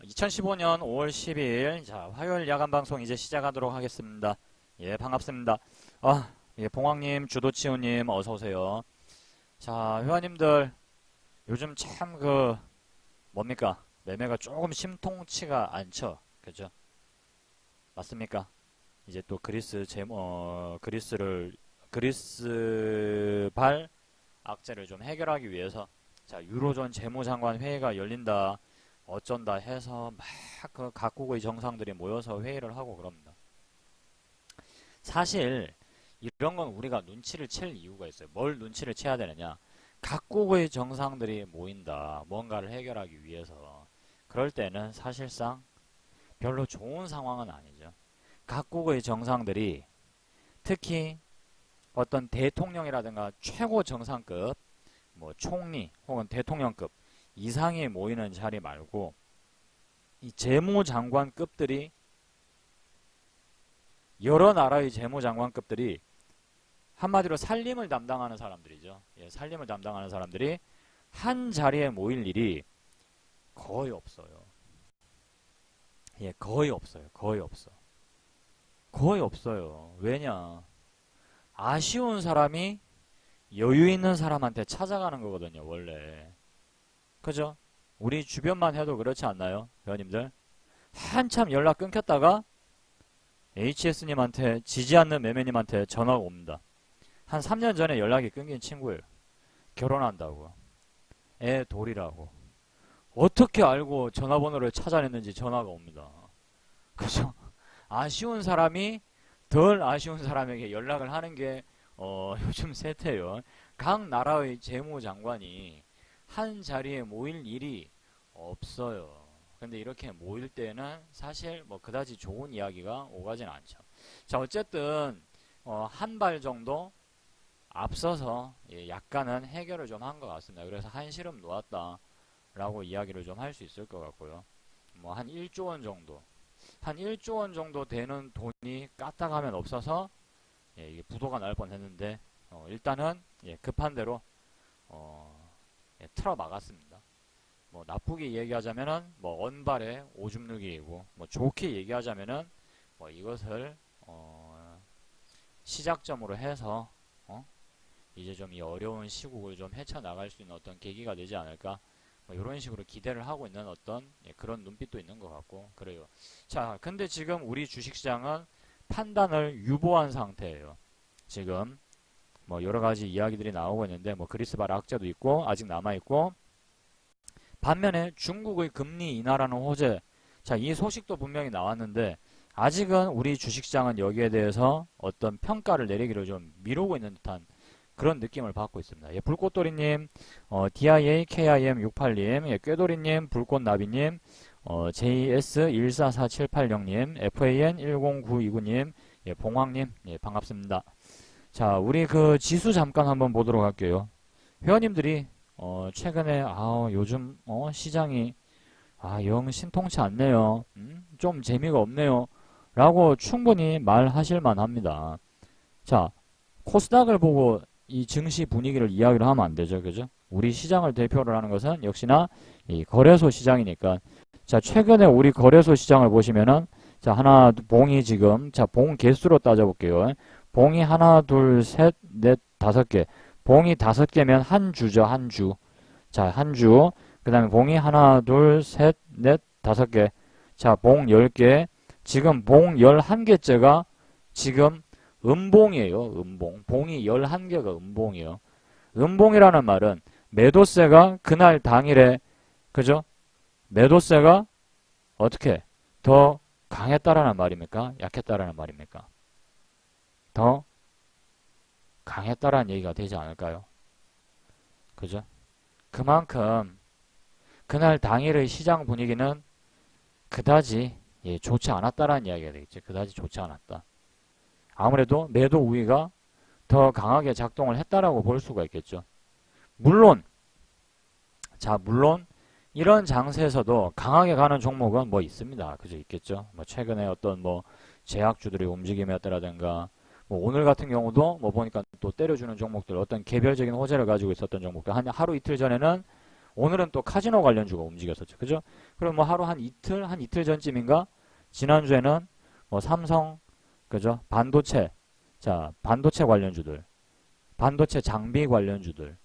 2015년 5월 10일, 자, 화요일 야간 방송 이제 시작하도록 하겠습니다. 예, 반갑습니다. 예, 봉황님, 주도치우님, 어서오세요. 자, 회원님들, 요즘 참 뭡니까? 매매가 조금 심통치가 않죠? 그죠? 맞습니까? 이제 또 그리스발 악재를 좀 해결하기 위해서, 자, 유로존 재무장관 회의가 열린다. 어쩐다 해서 막 그 각국의 정상들이 모여서 회의를 하고 그럽니다. 사실 이런 건 우리가 눈치를 챌 이유가 있어요. 뭘 눈치를 채야 되느냐? 각국의 정상들이 모인다. 뭔가를 해결하기 위해서. 그럴 때는 사실상 별로 좋은 상황은 아니죠. 각국의 정상들이 특히 어떤 대통령이라든가 최고 정상급, 뭐 총리 혹은 대통령급 이상이 모이는 자리 말고 이 재무장관급들이 여러 나라의 재무장관급들이 한마디로 살림을 담당하는 사람들이죠. 예, 살림을 담당하는 사람들이 한 자리에 모일 일이 거의 없어요. 예, 거의 없어요. 거의 없어. 거의 없어요. 왜냐? 아쉬운 사람이 여유 있는 사람한테 찾아가는 거거든요, 원래. 그죠? 우리 주변만 해도 그렇지 않나요? 회원님들? 한참 연락 끊겼다가 HS님한테, 지지 않는 매매님한테 전화가 옵니다. 한 3년 전에 연락이 끊긴 친구예요. 결혼한다고. 애 돌이라고. 어떻게 알고 전화번호를 찾아냈는지 전화가 옵니다. 그죠? 아쉬운 사람이 덜 아쉬운 사람에게 연락을 하는 게 요즘 세태예요. 각 나라의 재무장관이 한 자리에 모일 일이 없어요. 근데 이렇게 모일 때는 사실 뭐 그다지 좋은 이야기가 오가진 않죠. 자, 어쨌든 한 발 정도 앞서서 약간은 해결을 좀 한 것 같습니다. 그래서 한시름 놓았다라고 이야기를 좀 할 수 있을 것 같고요. 뭐 한 1조 원 정도, 한 1조 원 정도 되는 돈이 까딱하면 없어서 이게 부도가 날 뻔했는데 일단은 급한 대로 틀어 막았습니다. 뭐 나쁘게 얘기하자면은 뭐 언발의 오줌 누기이고, 뭐 좋게 얘기하자면은 뭐 이것을 시작점으로 해서 이제 좀 이 어려운 시국을 좀 헤쳐나갈 수 있는 어떤 계기가 되지 않을까, 뭐 이런 식으로 기대를 하고 있는 어떤 그런 눈빛도 있는 것 같고 그래요. 자, 근데 지금 우리 주식시장은 판단을 유보한 상태예요. 지금 뭐 여러 가지 이야기들이 나오고 있는데, 뭐 그리스발 악재도 있고 아직 남아 있고, 반면에 중국의 금리 인하라는 호재, 자, 이 소식도 분명히 나왔는데 아직은 우리 주식시장은 여기에 대해서 어떤 평가를 내리기를 좀 미루고 있는 듯한 그런 느낌을 받고 있습니다. 예, 불꽃도리님, DIA KIM68님, 예, 꾀도리님, 불꽃나비님, JS144780님, FAN10929님, 예, 봉황님, 예, 반갑습니다. 자, 우리 그 지수 잠깐 한번 보도록 할게요. 회원님들이 최근에 요즘 시장이 영 신통치 않네요. 좀 재미가 없네요. 라고 충분히 말하실 만합니다. 자, 코스닥을 보고 이 증시 분위기를 이야기를 하면 안 되죠. 그죠? 우리 시장을 대표를 하는 것은 역시나 이 거래소 시장이니까. 자, 최근에 우리 거래소 시장을 보시면은, 자, 하나, 봉이 지금, 자, 봉 개수로 따져볼게요. 봉이 하나, 둘, 셋, 넷, 5개. 봉이 5개면 한 주죠, 한 주. 자, 한 주. 그 다음에 봉이 하나, 둘, 셋, 넷, 5개. 자, 봉 10개. 지금 봉 11개째가 지금 음봉이에요, 음봉. 봉이 11개가 음봉이에요. 음봉이라는 말은 매도세가 그날 당일에, 그죠? 매도세가 어떻게 더 강했다라는 말입니까? 약했다라는 말입니까? 더 강했다라는 얘기가 되지 않을까요? 그죠? 그만큼 그날 당일의 시장 분위기는 그다지 좋지 않았다라는 이야기가 되겠죠. 그다지 좋지 않았다. 아무래도 매도 우위가 더 강하게 작동을 했다라고 볼 수가 있겠죠. 물론 이런 장세에서도 강하게 가는 종목은 뭐 있습니다. 그죠? 있겠죠. 뭐 최근에 어떤 뭐 제약주들의 움직임이었다라든가, 뭐 오늘 같은 경우도 뭐 보니까 또 때려주는 종목들, 어떤 개별적인 호재를 가지고 있었던 종목들, 한 하루 이틀 전에는 오늘은 또 카지노 관련주가 움직였었죠. 그죠? 그럼 뭐 하루 한 이틀 전쯤인가? 지난주에는 뭐 삼성, 그죠? 반도체, 자, 반도체 관련주들, 반도체 장비 관련주들,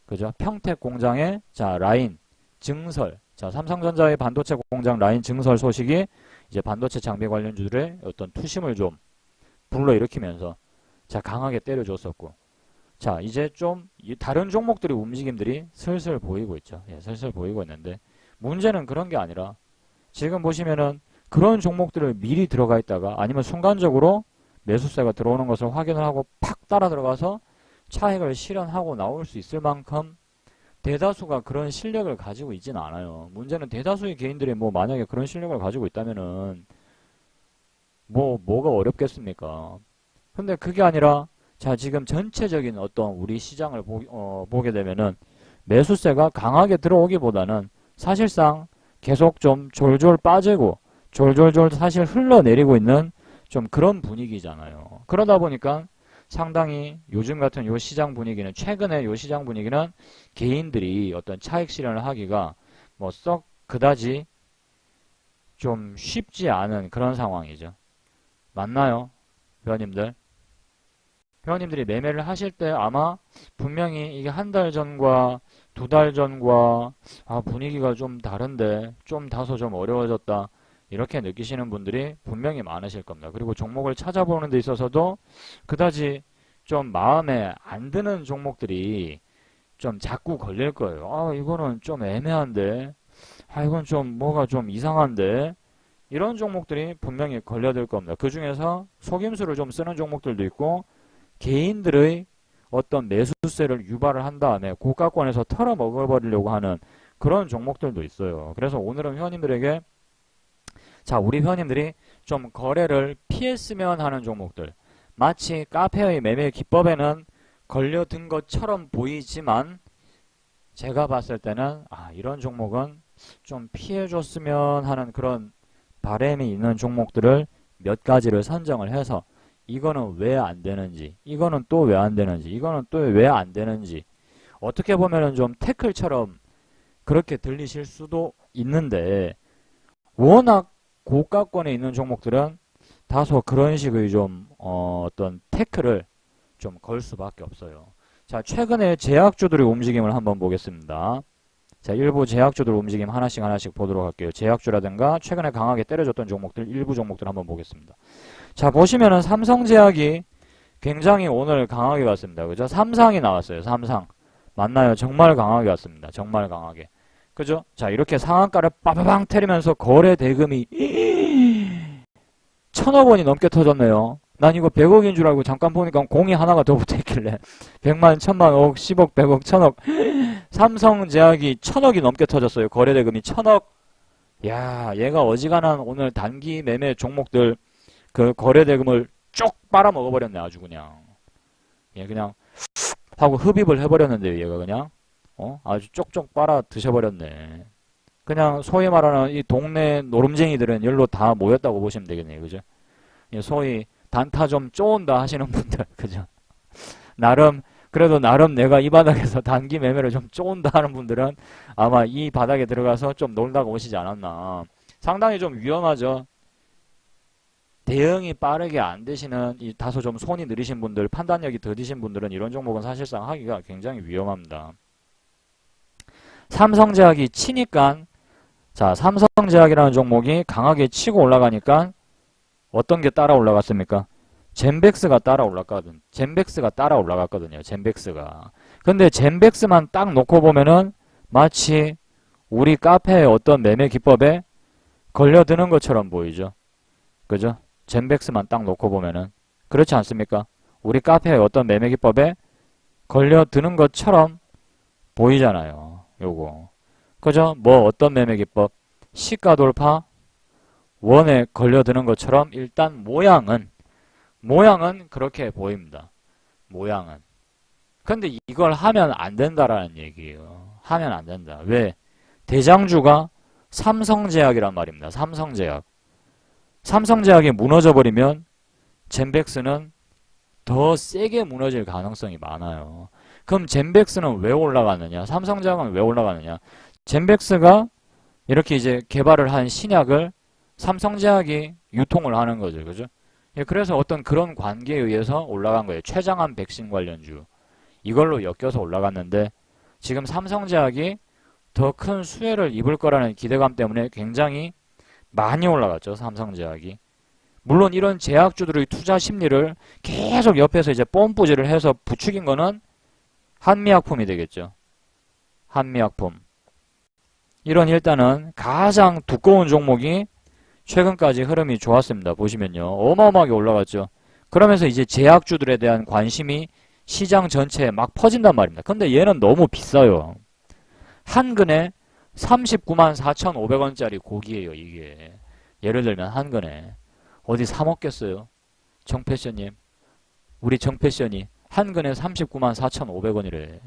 그죠? 평택 공장의, 자, 라인, 증설, 자, 삼성전자의 반도체 공장 라인 증설 소식이 이제 반도체 장비 관련주들의 어떤 투심을 좀 불러일으키면서, 자, 강하게 때려줬었고, 자, 이제 좀 다른 종목들의 움직임들이 슬슬 보이고 있죠. 예, 슬슬 보이고 있는데 문제는 그런 게 아니라 지금 보시면은 그런 종목들을 미리 들어가 있다가 아니면 순간적으로 매수세가 들어오는 것을 확인을 하고 팍 따라 들어가서 차익을 실현하고 나올 수 있을 만큼 대다수가 그런 실력을 가지고 있지는 않아요. 문제는 대다수의 개인들이 뭐 만약에 그런 실력을 가지고 있다면은 뭐가 어렵겠습니까? 근데 그게 아니라 자, 지금 전체적인 어떤 우리 시장을 보게 되면은 매수세가 강하게 들어오기보다는 사실상 계속 좀 졸졸 빠지고 졸졸졸 사실 흘러내리고 있는 좀 그런 분위기잖아요. 그러다 보니까 상당히 요즘 같은 요 시장 분위기는 최근에 요 시장 분위기는 개인들이 어떤 차익 실현을 하기가 뭐 썩 그다지 좀 쉽지 않은 그런 상황이죠. 맞나요? 회원님들? 회원님들이 매매를 하실 때 아마 분명히 이게 한 달 전과 두 달 전과 분위기가 좀 다른데 좀 다소 좀 어려워졌다 이렇게 느끼시는 분들이 분명히 많으실 겁니다. 그리고 종목을 찾아보는 데 있어서도 그다지 좀 마음에 안 드는 종목들이 좀 자꾸 걸릴 거예요. 이거는 좀 애매한데 이건 좀 뭐가 좀 이상한데 이런 종목들이 분명히 걸려들 겁니다. 그 중에서 속임수를 좀 쓰는 종목들도 있고 개인들의 어떤 매수세를 유발을 한 다음에 고가권에서 털어 먹어버리려고 하는 그런 종목들도 있어요. 그래서 오늘은 회원님들에게 자, 우리 회원님들이 좀 거래를 피했으면 하는 종목들 마치 카페의 매매 기법에는 걸려든 것처럼 보이지만 제가 봤을 때는 이런 종목은 좀 피해줬으면 하는 그런 바람이 있는 종목들을 몇 가지를 선정을 해서 이거는 왜 안 되는지, 이거는 또 왜 안 되는지, 이거는 또 왜 안 되는지 어떻게 보면은 좀 태클처럼 그렇게 들리실 수도 있는데 워낙 고가권에 있는 종목들은 다소 그런 식의 좀 어떤 태클을 좀 걸 수밖에 없어요. 자, 최근에 제약주들의 움직임을 한번 보겠습니다. 자, 일부 제약주들 움직임 하나씩 보도록 할게요. 제약주라든가 최근에 강하게 때려줬던 종목들, 일부 종목들 한번 보겠습니다. 자, 보시면은 삼성제약이 굉장히 오늘 강하게 갔습니다. 그죠? 삼상이 나왔어요. 삼상. 맞나요? 정말 강하게 갔습니다. 정말 강하게. 그죠? 자, 이렇게 상한가를 빠바방 때리면서 거래 대금이 1,000억 원이 넘게 터졌네요. 난 이거 100억인 줄 알고 잠깐 보니까 공이 하나가 더 붙어있길래 100만, 1000만, 5억, 10억, 100억, 1000억 삼성제약이 1,000억이 넘게 터졌어요. 거래 대금이 1,000억. 야, 얘가 어지간한 오늘 단기 매매 종목들 그 거래 대금을 쭉 빨아먹어버렸네. 아주 그냥 얘 그냥 하고 흡입을 해버렸는데요. 얘가 그냥 아주 쪽쪽 빨아 드셔버렸네. 그냥 소위 말하는 이 동네 노름쟁이들은 열로 다 모였다고 보시면 되겠네요. 그죠? 소위 단타 좀 쪼온다 하시는 분들, 그죠? 그래도 나름 내가 이 바닥에서 단기 매매를 좀 쪼온다 하는 분들은 아마 이 바닥에 들어가서 좀 놀다가 오시지 않았나. 상당히 좀 위험하죠. 대응이 빠르게 안 되시는 다소 좀 손이 느리신 분들, 판단력이 더디신 분들은 이런 종목은 사실상 하기가 굉장히 위험합니다. 삼성제약이 치니까 자, 삼성제약이라는 종목이 강하게 치고 올라가니까 어떤 게 따라 올라갔습니까? 젠백스가 따라 올라갔거든. 젠백스가 따라 올라갔거든요. 젠백스가. 근데 젠백스만 딱 놓고 보면은 마치 우리 카페의 어떤 매매 기법에 걸려드는 것처럼 보이죠. 그죠? 젠백스만 딱 놓고 보면은 그렇지 않습니까? 우리 카페의 어떤 매매 기법에 걸려드는 것처럼 보이잖아요. 요거. 그죠? 뭐 어떤 매매 기법? 시가 돌파 원에 걸려드는 것처럼 일단 모양은 그렇게 보입니다. 모양은. 근데 이걸 하면 안 된다라는 얘기예요. 하면 안 된다. 왜? 대장주가 삼성제약이란 말입니다. 삼성제약. 삼성제약이 무너져버리면 젠백스는 더 세게 무너질 가능성이 많아요. 그럼 젠백스는 왜 올라가느냐? 삼성제약은 왜 올라가느냐? 젠백스가 이렇게 이제 개발을 한 신약을 삼성제약이 유통을 하는 거죠. 그죠? 예, 그래서 어떤 그런 관계에 의해서 올라간 거예요. 최장암 백신 관련주. 이걸로 엮여서 올라갔는데 지금 삼성제약이 더 큰 수혜를 입을 거라는 기대감 때문에 굉장히 많이 올라갔죠. 삼성제약이. 물론 이런 제약주들의 투자 심리를 계속 옆에서 이제 뽐뿌질을 해서 부추긴 거는 한미약품이 되겠죠. 한미약품. 이런 일단은 가장 두꺼운 종목이 최근까지 흐름이 좋았습니다. 보시면요. 어마어마하게 올라갔죠. 그러면서 이제 제약주들에 대한 관심이 시장 전체에 막 퍼진단 말입니다. 근데 얘는 너무 비싸요. 한 근에 39만 4,500원짜리 고기예요, 이게. 예를 들면 한 근에. 어디 사 먹겠어요? 정패션님. 우리 정패션이 한 근에 39만 4,500원이래.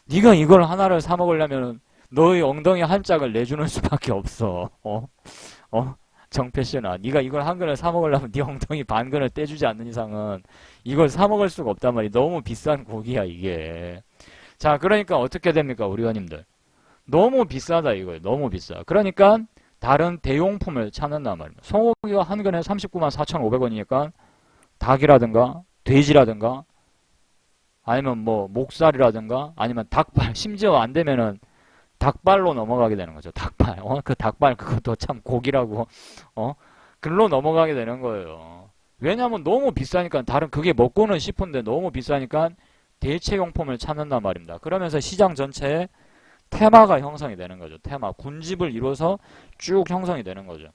네가 이걸 하나를 사 먹으려면 너의 엉덩이 한 짝을 내주는 수밖에 없어. 정패션아. 네가 이걸 한 근을 사 먹으려면 네 엉덩이 반 근을 떼주지 않는 이상은 이걸 사 먹을 수가 없단 말이야. 너무 비싼 고기야, 이게. 자, 그러니까 어떻게 됩니까, 우리 회원님들? 너무 비싸다, 이거예요. 너무 비싸. 그러니까 다른 대용품을 찾는단 말입니다. 소고기가 한 근에 39만 4,500원이니까 닭이라든가 돼지라든가 아니면 뭐 목살이라든가 아니면 닭발, 심지어 안 되면은 닭발로 넘어가게 되는 거죠. 닭발. 그 닭발 그것도 참 고기라고. 글로 넘어가게 되는 거예요. 왜냐면 너무 비싸니까 다른 그게 먹고는 싶은데 너무 비싸니까 대체용품을 찾는단 말입니다. 그러면서 시장 전체에 테마가 형성이 되는 거죠. 테마. 군집을 이루어서 쭉 형성이 되는 거죠.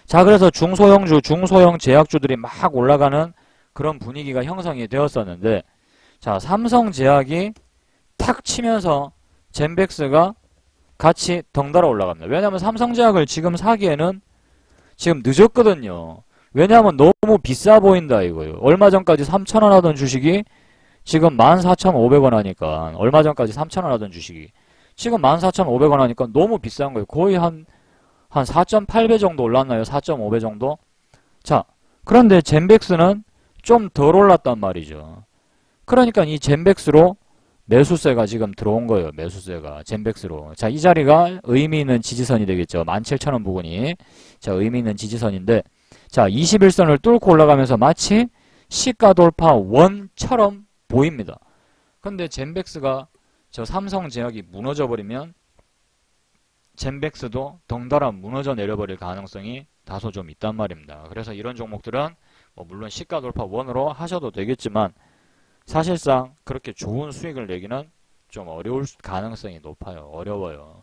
자, 그래서 중소형주, 중소형 제약주들이 막 올라가는 그런 분위기가 형성이 되었었는데, 자, 삼성제약이 탁 치면서 젠백스가 같이 덩달아 올라갑니다. 왜냐하면 삼성제약을 지금 사기에는 지금 늦었거든요. 왜냐하면 너무 비싸 보인다 이거예요. 얼마 전까지 3,000원 하던 주식이 지금 14,500원 하니까 얼마 전까지 3,000원 하던 주식이 지금 14,500원 하니까 너무 비싼 거예요. 거의 한 4.8배 정도 올랐나요? 4.5배 정도? 자, 그런데 젠백스는 좀 덜 올랐단 말이죠. 그러니까 이 젠백스로 매수세가 지금 들어온 거예요. 매수세가 젠백스로. 자, 이 자리가 의미 있는 지지선이 되겠죠. 17,000원 부근이. 자, 의미 있는 지지선인데 자, 21선을 뚫고 올라가면서 마치 시가 돌파 원처럼 보입니다. 근데 젠백스가 저 삼성제약이 무너져 버리면 젠백스도 덩달아 무너져 내려버릴 가능성이 다소 좀 있단 말입니다. 그래서 이런 종목들은 뭐 물론 시가 돌파 원으로 하셔도 되겠지만 사실상 그렇게 좋은 수익을 내기는 좀 어려울 가능성이 높아요. 어려워요.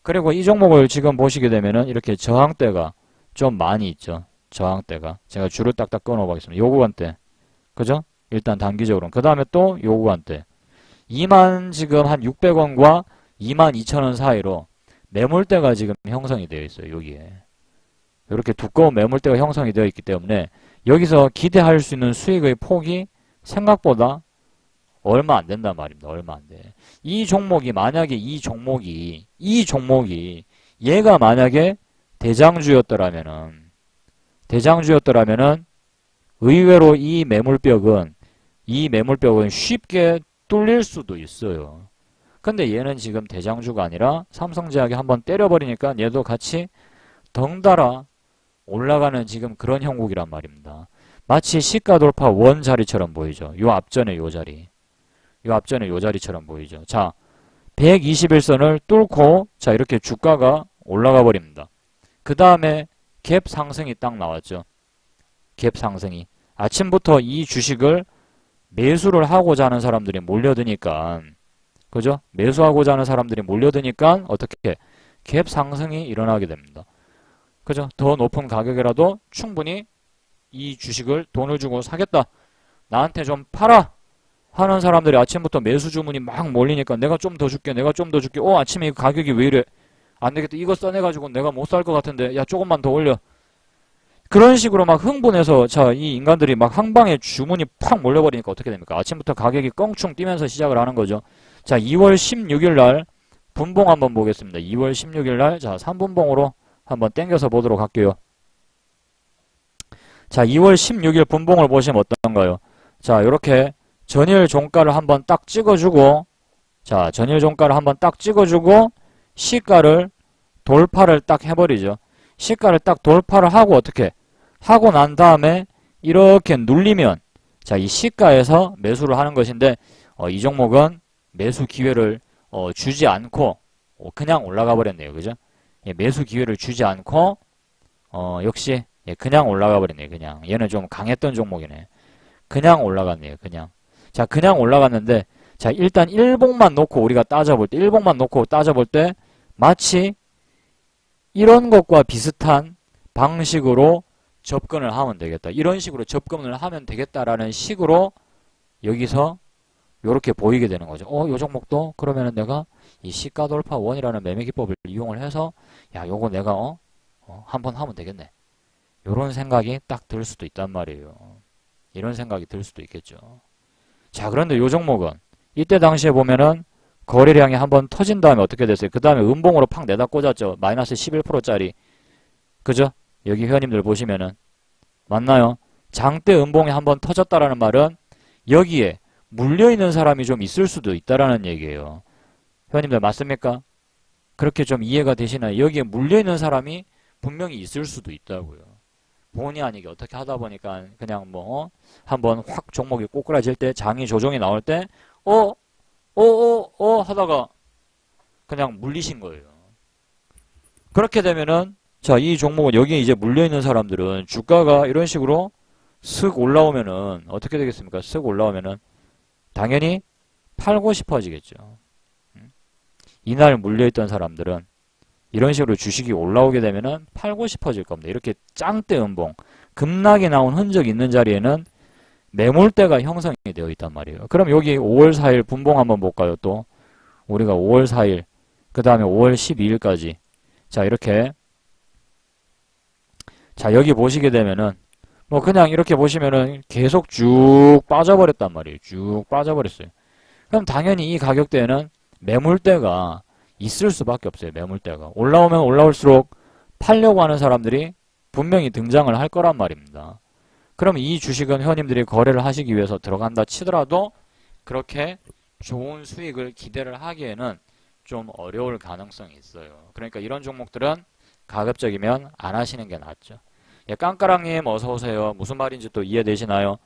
그리고 이 종목을 지금 보시게 되면은 이렇게 저항대가 좀 많이 있죠. 저항대가. 제가 줄을 딱딱 끊어 보겠습니다. 요 구간대. 그죠? 일단 단기적으로는. 그 다음에 또 요 구간대. 2만 지금 한 600원과 22,000원 사이로 매물대가 지금 형성이 되어 있어요. 여기에. 이렇게 두꺼운 매물대가 형성이 되어 있기 때문에 여기서 기대할 수 있는 수익의 폭이 생각보다 얼마 안 된단 말입니다. 얼마 안 돼. 이 종목이 만약에 이 종목이 얘가 만약에 대장주였더라면은 의외로 이 매물벽은 쉽게 뚫릴 수도 있어요. 근데 얘는 지금 대장주가 아니라 삼성제약이 한번 때려버리니까 얘도 같이 덩달아 올라가는 지금 그런 형국이란 말입니다. 마치 시가 돌파 원 자리처럼 보이죠. 요 앞전에 요 자리. 요 앞전에 요 자리처럼 보이죠. 자, 121선을 뚫고 자 이렇게 주가가 올라가 버립니다. 그 다음에 갭 상승이 딱 나왔죠. 갭 상승이. 아침부터 이 주식을 매수를 하고자 하는 사람들이 몰려드니까 그죠? 매수하고자 하는 사람들이 몰려드니까 어떻게 갭 상승이 일어나게 됩니다. 그죠? 더 높은 가격이라도 충분히 이 주식을 돈을 주고 사겠다. 나한테 좀 팔아. 하는 사람들이 아침부터 매수 주문이 막 몰리니까 내가 좀 더 줄게. 아침에 가격이 왜 이래? 안 되겠다. 이거 써내가지고 내가 못 살 것 같은데. 야, 조금만 더 올려. 그런 식으로 막 흥분해서 자, 이 인간들이 막 한방에 주문이 팍 몰려버리니까 어떻게 됩니까? 아침부터 가격이 껑충 뛰면서 시작을 하는 거죠. 자, 2월 16일 날 분봉 한번 보겠습니다. 2월 16일 날 자, 3분봉으로 한번 땡겨서 보도록 할게요. 자, 2월 16일 분봉을 보시면 어떤가요? 자, 이렇게 전일 종가를 한번 딱 찍어주고, 자, 전일 종가를 한번 딱 찍어주고, 시가를 돌파를 딱 해버리죠. 시가를 딱 돌파를 하고 어떻게? 하고 난 다음에 이렇게 눌리면, 자, 이 시가에서 매수를 하는 것인데, 이 종목은 매수 기회를 주지 않고, 그냥 올라가 버렸네요. 그죠? 예, 매수 기회를 주지 않고, 역시, 예, 그냥 올라가 버렸네요. 그냥. 얘는 좀 강했던 종목이네. 그냥 올라갔네요. 그냥. 자, 그냥 올라갔는데, 자, 일단 일봉만 놓고 우리가 따져볼 때, 일봉만 놓고 따져볼 때, 마치 이런 것과 비슷한 방식으로 접근을 하면 되겠다. 이런 식으로 접근을 하면 되겠다라는 식으로 여기서 이렇게 보이게 되는 거죠. 요 종목도 그러면은 내가 이 시가 돌파 원이라는 매매 기법을 이용을 해서 야, 요거 내가 한번 하면 되겠네. 요런 생각이 딱 들 수도 있단 말이에요. 이런 생각이 들 수도 있겠죠. 자, 그런데 요 종목은 이때 당시에 보면은 거래량이 한번 터진 다음에 어떻게 됐어요? 그 다음에 음봉으로 팍 내다 꽂았죠. 마이너스 11%짜리. 그죠? 여기 회원님들 보시면은. 맞나요? 장대 음봉이 한번 터졌다라는 말은 여기에 물려있는 사람이 좀 있을 수도 있다라는 얘기예요. 회원님들 맞습니까? 그렇게 좀 이해가 되시나요? 여기에 물려있는 사람이 분명히 있을 수도 있다고요. 본의 아니게 어떻게 하다 보니까 그냥 한번 확 종목이 꼬꾸라질 때 장이 조정이 나올 때 하다가 그냥 물리신 거예요. 그렇게 되면은 자, 이 종목은 여기에 이제 물려있는 사람들은 주가가 이런 식으로 슥 올라오면은 어떻게 되겠습니까? 슥 올라오면은 당연히 팔고 싶어지겠죠. 이날 물려있던 사람들은 이런 식으로 주식이 올라오게 되면은 팔고 싶어질 겁니다. 이렇게 짱대 음봉, 급락이 나온 흔적이 있는 자리에는 매물대가 형성이 되어 있단 말이에요. 그럼 여기 5월 4일 분봉 한번 볼까요? 또 우리가 5월 4일, 그 다음에 5월 12일까지 자, 이렇게 자, 여기 보시게 되면은 그냥 이렇게 보시면은 계속 쭉 빠져버렸단 말이에요. 쭉 빠져버렸어요. 그럼 당연히 이 가격대에는 매물대가 있을 수밖에 없어요. 매물대가. 올라오면 올라올수록 팔려고 하는 사람들이 분명히 등장을 할 거란 말입니다. 그럼 이 주식은 회원님들이 거래를 하시기 위해서 들어간다 치더라도 그렇게 좋은 수익을 기대를 하기에는 좀 어려울 가능성이 있어요. 그러니까 이런 종목들은 가급적이면 안 하시는 게 낫죠. 예, 깡까랑님 어서오세요. 무슨 말인지 또 이해되시나요?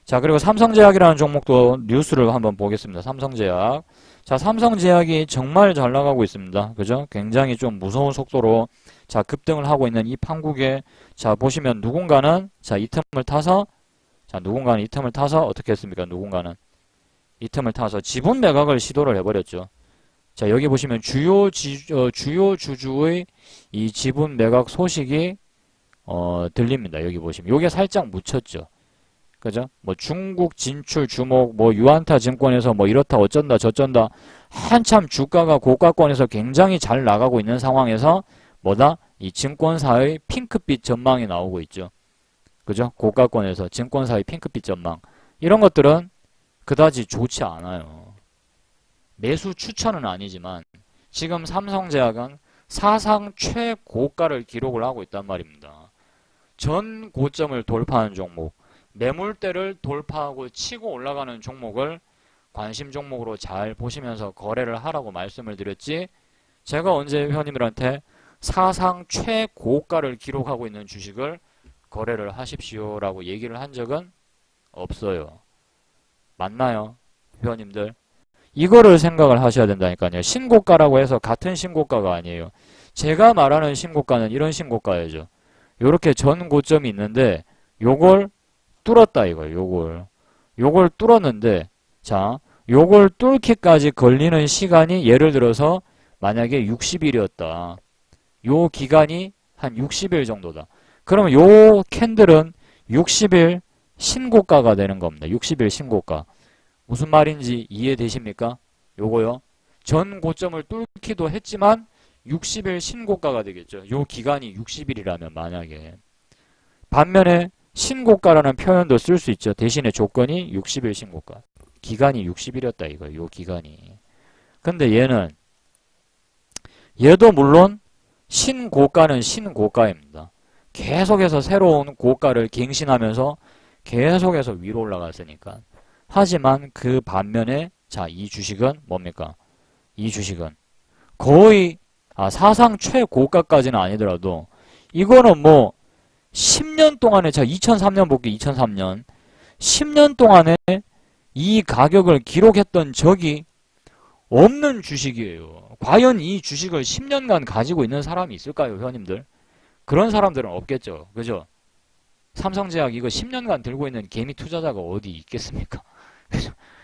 자, 그리고 삼성제약이라는 종목도 뉴스를 한번 보겠습니다. 삼성제약. 자, 삼성제약이 정말 잘 나가고 있습니다. 그죠? 굉장히 좀 무서운 속도로 자, 급등을 하고 있는 이 판국에 자, 보시면 누군가는 자, 이 틈을 타서 어떻게 했습니까? 누군가는 이 틈을 타서 지분 매각을 시도를 해버렸죠. 자, 여기 보시면 주요 주주의 이 지분 매각 소식이 들립니다. 여기 보시면 요게 살짝 묻혔죠. 그죠? 중국 진출 주목, 유안타 증권에서 이렇다 어쩐다 저쩐다 한참 주가가 고가권에서 굉장히 잘 나가고 있는 상황에서 이 증권사의 핑크빛 전망이 나오고 있죠. 그죠? 고가권에서 증권사의 핑크빛 전망. 이런 것들은 그다지 좋지 않아요. 매수 추천은 아니지만 지금 삼성제약은 사상 최고가를 기록을 하고 있단 말입니다. 전 고점을 돌파하는 종목, 매물대를 돌파하고 치고 올라가는 종목을 관심 종목으로 잘 보시면서 거래를 하라고 말씀을 드렸지, 제가 언제 회원님들한테 사상 최고가를 기록하고 있는 주식을 거래를 하십시오 라고 얘기를 한 적은 없어요. 맞나요? 회원님들? 이거를 생각을 하셔야 된다니까요. 신고가라고 해서 같은 신고가가 아니에요. 제가 말하는 신고가는 이런 신고가예요. 요렇게 전 고점이 있는데 요걸 뚫었다 이거예요. 요걸 뚫었는데 자, 요걸 뚫기까지 걸리는 시간이 예를 들어서 만약에 60일이었다. 요 기간이 한 60일 정도다. 그러면 요 캔들은 60일 신고가가 되는 겁니다. 60일 신고가. 무슨 말인지 이해되십니까? 요거요. 전 고점을 뚫기도 했지만 60일 신고가가 되겠죠. 요 기간이 60일이라면 만약에. 반면에 신고가라는 표현도 쓸 수 있죠. 대신에 조건이 60일 신고가. 기간이 60일이었다 이거예요. 요 기간이. 근데 얘도 물론 신고가는 신고가입니다. 계속해서 새로운 고가를 갱신하면서 계속해서 위로 올라갔으니까. 하지만 그 반면에 자, 이 주식은 뭡니까? 이 주식은 거의 사상 최고가까지는 아니더라도 이거는 뭐 10년 동안에 자 2003년 볼게요. 2003년 10년 동안에 이 가격을 기록했던 적이 없는 주식이에요. 과연 이 주식을 10년간 가지고 있는 사람이 있을까요, 회원님들? 그런 사람들은 없겠죠. 그죠? 삼성제약 이거 10년간 들고 있는 개미 투자자가 어디 있겠습니까?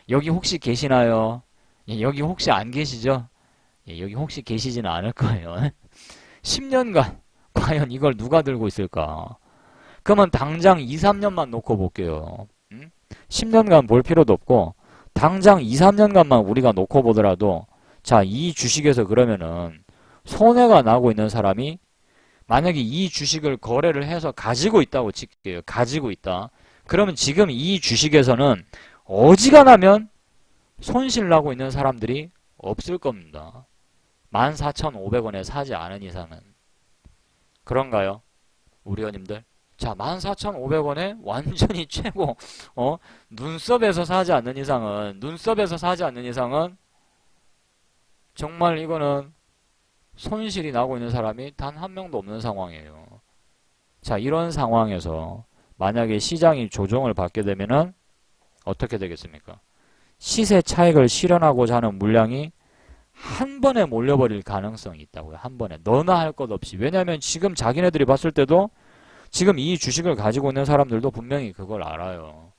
여기 혹시 계시나요? 예, 여기 혹시 안 계시죠? 예, 여기 혹시 계시지는 않을 거예요. 10년간 과연 이걸 누가 들고 있을까? 그러면 당장 2, 3년만 놓고 볼게요. 10년간 볼 필요도 없고 당장 2, 3년간만 우리가 놓고 보더라도 자, 이 주식에서 그러면은 손해가 나고 있는 사람이 만약에 이 주식을 거래를 해서 가지고 있다고 칠게요. 가지고 있다. 그러면 지금 이 주식에서는 어지간하면 손실 나고 있는 사람들이 없을 겁니다. 14,500원에 사지 않은 이상은. 그런가요? 우리 회원님들? 자, 14,500원에 완전히 최고, 눈썹에서 사지 않는 이상은, 정말 이거는 손실이 나고 있는 사람이 단 한 명도 없는 상황이에요. 자, 이런 상황에서 만약에 시장이 조정을 받게 되면은 어떻게 되겠습니까? 시세 차익을 실현하고자 하는 물량이 한 번에 몰려버릴 가능성이 있다고요. 한 번에. 너나 할 것 없이. 왜냐하면 지금 자기네들이 봤을 때도 지금 이 주식을 가지고 있는 사람들도 분명히 그걸 알아요.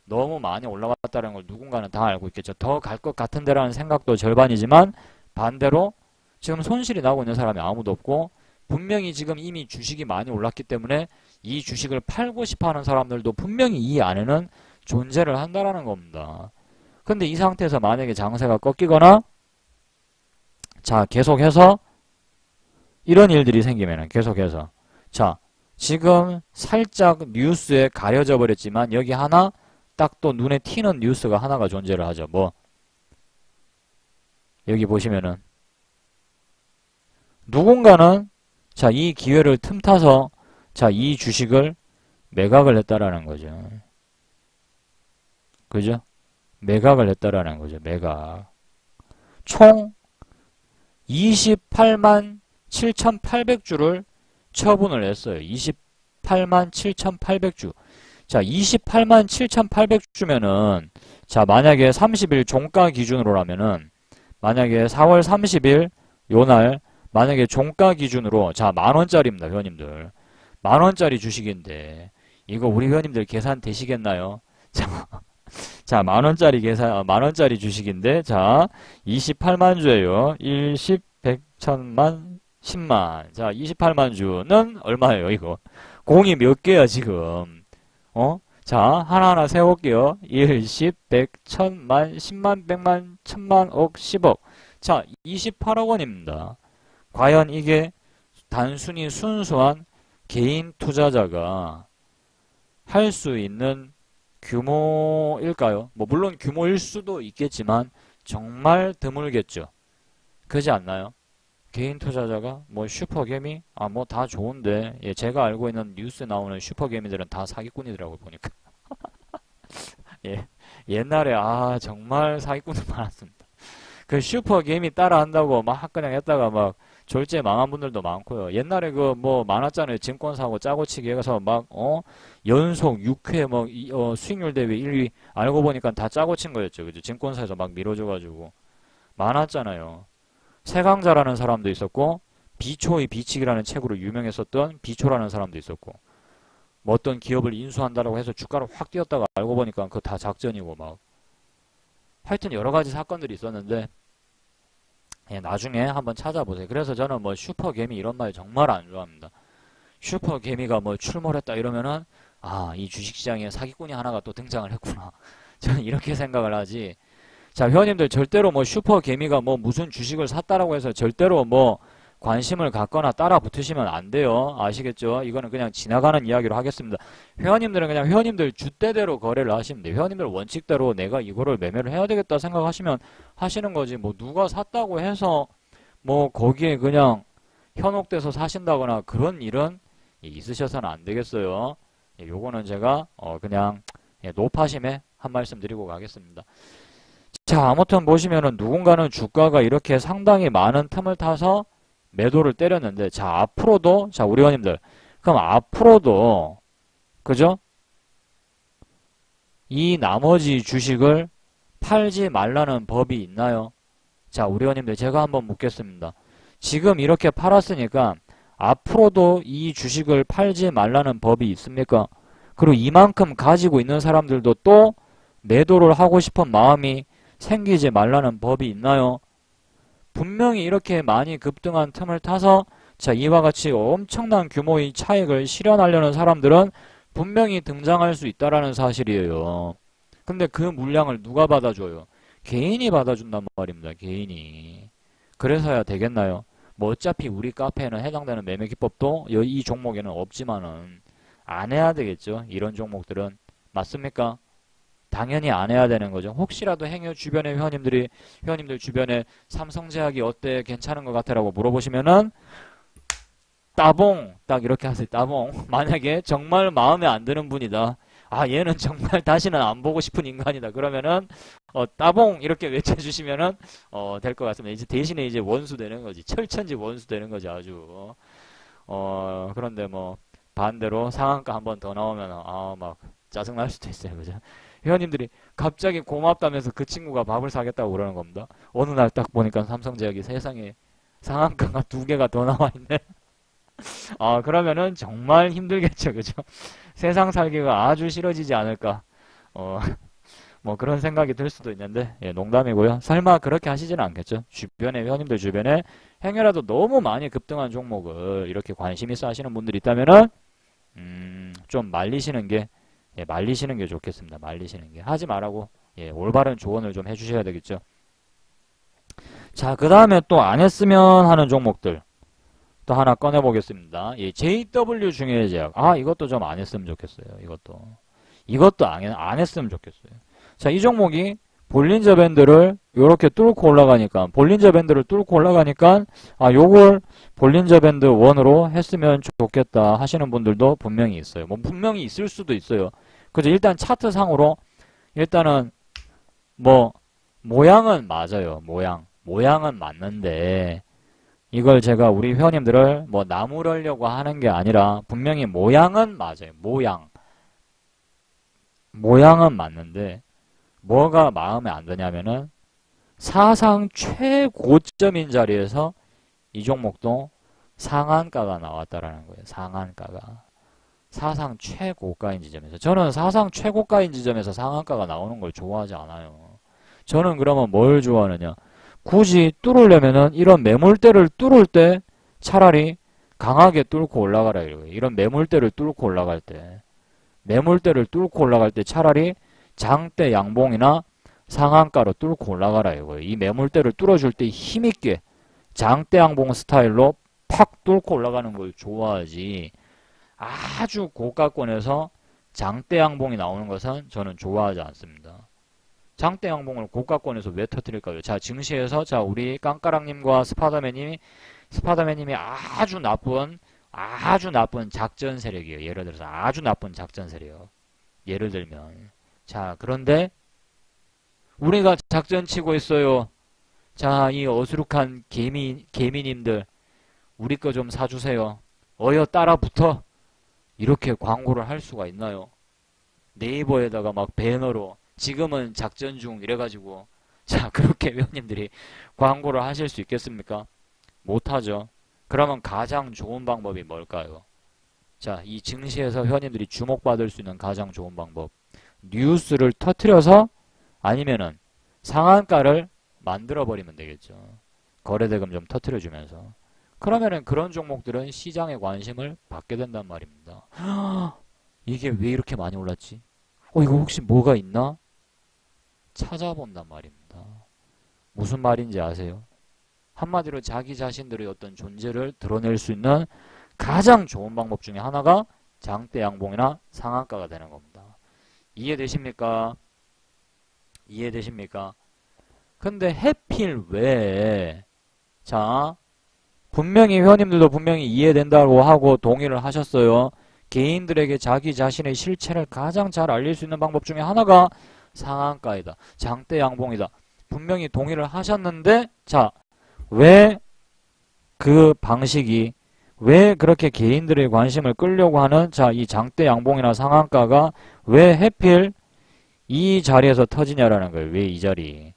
너무 많이 올라갔다는 걸 누군가는 다 알고 있겠죠. 더 갈 것 같은데라는 생각도 절반이지만 반대로 지금 손실이 나고 있는 사람이 아무도 없고 분명히 지금 이미 주식이 많이 올랐기 때문에 이 주식을 팔고 싶어하는 사람들도 분명히 이 안에는 존재를 한다라는 겁니다. 근데 이 상태에서 만약에 장세가 꺾이거나 자, 계속해서 이런 일들이 생기면은 계속해서 자, 지금 살짝 뉴스에 가려져 버렸지만 여기 하나 딱 또 눈에 튀는 뉴스가 하나가 존재를 하죠. 뭐 여기 보시면은 누군가는 자, 이 기회를 틈타서 자, 이 주식을 매각을 했다라는 거죠. 그죠? 매각을 했다라는 거죠. 매각. 총 28만 7,800주를 처분을 했어요. 28만 7,800주. 자, 28만 7,800주면은 자, 만약에 30일 종가 기준으로라면은 만약에 4월 30일 요날 만약에 종가 기준으로 자, 만원짜리입니다. 회원님들. 만원짜리 주식인데 이거 우리 회원님들 계산 되시겠나요? 자, 만원짜리 주식인데 자, 28만 주예요. 1, 10, 100, 1000만, 10만. 자, 28만 주는 얼마예요, 이거? 공이 몇 개야, 지금? 자, 하나하나 세워볼게요. 1, 10, 100, 1000만, 10만, 100만, 1000만, 억, 10억. 자, 28억 원입니다. 과연 이게 단순히 순수한 개인 투자자가 할 수 있는 규모일까요? 뭐 물론 규모일 수도 있겠지만 정말 드물겠죠. 그렇지 않나요? 개인 투자자가 뭐 슈퍼개미? 뭐 다 좋은데 예, 제가 알고 있는 뉴스에 나오는 슈퍼개미들은 다 사기꾼이더라고요. 보니까 예, 옛날에 정말 사기꾼들 많았습니다. 그 슈퍼개미 따라한다고 막 그냥 했다가 막 졸제 망한 분들도 많고요. 옛날에 그 뭐 많았잖아요. 증권사고 짜고치기 해서 막 연속 6회 뭐 수익률 대비 1위 알고 보니까 다 짜고친 거였죠. 그죠? 증권사에서 막 밀어줘가지고 많았잖아요. 세강자라는 사람도 있었고 비초의 비칙이라는 책으로 유명했었던 비초라는 사람도 있었고 뭐 어떤 기업을 인수한다라고 해서 주가를 확 뛰었다가 알고 보니까 그거 다 작전이고 막 하여튼 여러 가지 사건들이 있었는데 예, 나중에 한번 찾아보세요. 그래서 저는 뭐 슈퍼개미 이런 말 정말 안 좋아합니다. 슈퍼개미가 뭐 출몰했다 이러면은 이 주식시장에 사기꾼이 하나가 또 등장을 했구나. 저는 이렇게 생각을 하지. 자, 회원님들 절대로 뭐 슈퍼개미가 뭐 무슨 주식을 샀다라고 해서 절대로 뭐 관심을 갖거나 따라 붙으시면 안 돼요. 아시겠죠? 이거는 그냥 지나가는 이야기로 하겠습니다. 회원님들은 그냥 회원님들 주대대로 거래를 하시면 돼요. 회원님들 원칙대로 내가 이거를 매매를 해야 되겠다 생각하시면 하시는 거지. 뭐 누가 샀다고 해서 뭐 거기에 그냥 현혹돼서 사신다거나 그런 일은 있으셔서는 안 되겠어요. 요거는 제가 그냥 노파심에 한 말씀 드리고 가겠습니다. 자, 아무튼 보시면은 누군가는 주가가 이렇게 상당히 많은 틈을 타서 매도를 때렸는데, 자, 앞으로도, 자, 우리 회원님들, 그럼 앞으로도, 그죠? 이 나머지 주식을 팔지 말라는 법이 있나요? 자, 우리 회원님들, 제가 한번 묻겠습니다. 지금 이렇게 팔았으니까 앞으로도 이 주식을 팔지 말라는 법이 있습니까? 그리고 이만큼 가지고 있는 사람들도 또 매도를 하고 싶은 마음이 생기지 말라는 법이 있나요? 분명히 이렇게 많이 급등한 틈을 타서 자, 이와 같이 엄청난 규모의 차익을 실현하려는 사람들은 분명히 등장할 수 있다라는 사실이에요. 근데 그 물량을 누가 받아줘요? 개인이 받아준단 말입니다. 개인이. 그래서야 되겠나요? 뭐 어차피 우리 카페에는 해당되는 매매 기법도 이 종목에는 없지만은 안 해야 되겠죠. 이런 종목들은. 맞습니까? 당연히 안 해야 되는 거죠. 혹시라도 행여 주변의 회원님들 주변에 삼성제약이 어때? 괜찮은 것 같아? 라고 물어보시면은 따봉! 딱 이렇게 하세요. 따봉. 만약에 정말 마음에 안 드는 분이다. 아, 얘는 정말 다시는 안 보고 싶은 인간이다. 그러면은 따봉 이렇게 외쳐주시면은 될 것 같습니다. 이제 대신에 이제 원수 되는 거지. 철천지 원수 되는 거지. 아주. 그런데 뭐 반대로 상한가 한 번 더 나오면 막 짜증날 수도 있어요. 그죠? 회원님들이 갑자기 고맙다면서 그 친구가 밥을 사겠다고 그러는 겁니다. 어느 날 딱 보니까 삼성제약이 세상에 상한가가 2개가 더 나와 있네. 그러면은 정말 힘들겠죠. 그죠? 세상 살기가 아주 싫어지지 않을까. 뭐 그런 생각이 들 수도 있는데, 예, 농담이고요. 설마 그렇게 하시지는 않겠죠. 주변에, 회원님들 주변에 행여라도 너무 많이 급등한 종목을 이렇게 관심 있어 하시는 분들이 있다면은, 좀 말리시는 게 좋겠습니다. 말리시는 게. 하지 말라고, 예, 올바른 조언을 좀 해주셔야 되겠죠. 자, 그 다음에 또 안 했으면 하는 종목들. 또 하나 꺼내보겠습니다. 예, JW 중해제약. 이것도 좀 안 했으면 좋겠어요. 이것도 안 했으면 좋겠어요. 자, 이 종목이 볼린저 밴드를 요렇게 뚫고 올라가니까, 요걸 볼린저 밴드 1으로 했으면 좋겠다 하시는 분들도 분명히 있어요. 뭐, 분명히 있을 수도 있어요. 그죠? 일단 차트상으로, 일단은, 뭐, 모양은 맞아요. 모양은 맞는데, 이걸 제가 우리 회원님들을 뭐 나무르려고 하는 게 아니라 분명히 모양은 맞아요. 모양은 맞는데 뭐가 마음에 안 드냐면은 사상 최고점인 자리에서 이 종목도 상한가가 나왔다라는 거예요. 상한가가. 사상 최고가인 지점에서. 저는 사상 최고가인 지점에서 상한가가 나오는 걸 좋아하지 않아요. 저는 그러면 뭘 좋아하느냐. 굳이 뚫으려면은 이런 매물대를 뚫을 때 차라리 강하게 뚫고 올라가라 이거예요. 이런 매물대를 뚫고 올라갈 때 차라리 장대 양봉이나 상한가로 뚫고 올라가라 이거예요. 이 매물대를 뚫어줄 때 힘있게 장대 양봉 스타일로 팍 뚫고 올라가는 걸 좋아하지, 아주 고가권에서 장대 양봉이 나오는 것은 저는 좋아하지 않습니다. 장대 양봉을 고가권에서 왜 터뜨릴까요? 자, 증시에서, 자, 우리 깡까랑님과 스파더맨님이 아주 나쁜 작전 세력이에요. 예를 들어서 아주 나쁜 작전 세력. 예를 들면. 자, 그런데 우리가 작전 치고 있어요. 자, 이 어수룩한 개미님들, 우리 거 좀 사주세요. 어여 따라붙어. 이렇게 광고를 할 수가 있나요? 네이버에다가 막 배너로 지금은 작전 중 이래가지고, 자, 그렇게 회원님들이 광고를 하실 수 있겠습니까? 못하죠. 그러면 가장 좋은 방법이 뭘까요? 자, 이 증시에서 회원님들이 주목받을 수 있는 가장 좋은 방법. 뉴스를 터트려서 아니면은 상한가를 만들어버리면 되겠죠. 거래대금 좀 터트려주면서. 그러면은 그런 종목들은 시장의 관심을 받게 된단 말입니다. 이게 왜 이렇게 많이 올랐지? 이거 혹시 뭐가 있나? 찾아본단 말입니다. 무슨 말인지 아세요? 한마디로 자기 자신들의 어떤 존재를 드러낼 수 있는 가장 좋은 방법 중에 하나가 장대 양봉이나 상한가가 되는 겁니다. 이해되십니까? 근데 해필 왜, 자, 분명히 회원님들도 분명히 이해된다고 하고 동의를 하셨어요. 개인들에게 자기 자신의 실체를 가장 잘 알릴 수 있는 방법 중에 하나가 상한가이다. 장대 양봉이다. 분명히 동의를 하셨는데, 자, 왜 그 방식이, 왜 그렇게 개인들의 관심을 끌려고 하는, 자, 이 장대 양봉이나 상한가가 왜 하필 이 자리에서 터지냐라는 거예요. 왜 이 자리.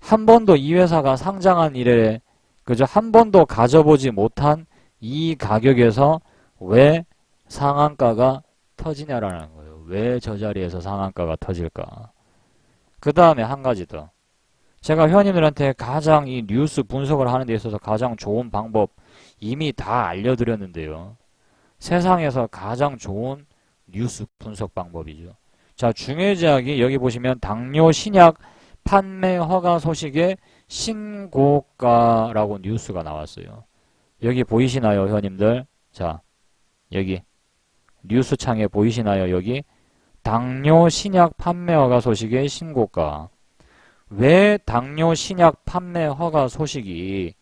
한 번도 이 회사가 상장한 이래, 그죠? 한 번도 가져보지 못한 이 가격에서 왜 상한가가 터지냐라는 거예요. 왜 저 자리에서 상한가가 터질까? 그 다음에 한 가지 더. 제가 회원님들한테 가장 이 뉴스 분석을 하는 데 있어서 가장 좋은 방법 이미 다 알려드렸는데요. 세상에서 가장 좋은 뉴스 분석 방법이죠. 자, 중해제약이 여기 보시면 당뇨 신약 판매 허가 소식에 신고가라고 뉴스가 나왔어요. 여기 보이시나요, 회원님들? 자, 여기 뉴스 창에 보이시나요? 여기 당뇨 신약 판매 허가 소식에 신고가. 왜 당뇨 신약 판매 허가 소식이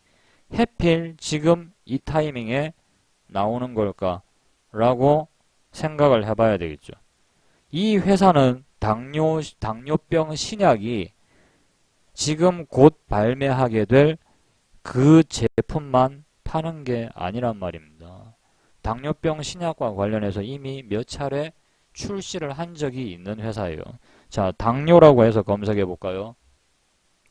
하필 지금 이 타이밍에 나오는 걸까? 라고 생각을 해봐야 되겠죠. 이 회사는 당뇨병 신약이 지금 곧 발매하게 될 그 제품만 파는 게 아니란 말입니다. 당뇨병 신약과 관련해서 이미 몇 차례 출시를 한 적이 있는 회사예요. 자, 당뇨라고 해서 검색해 볼까요?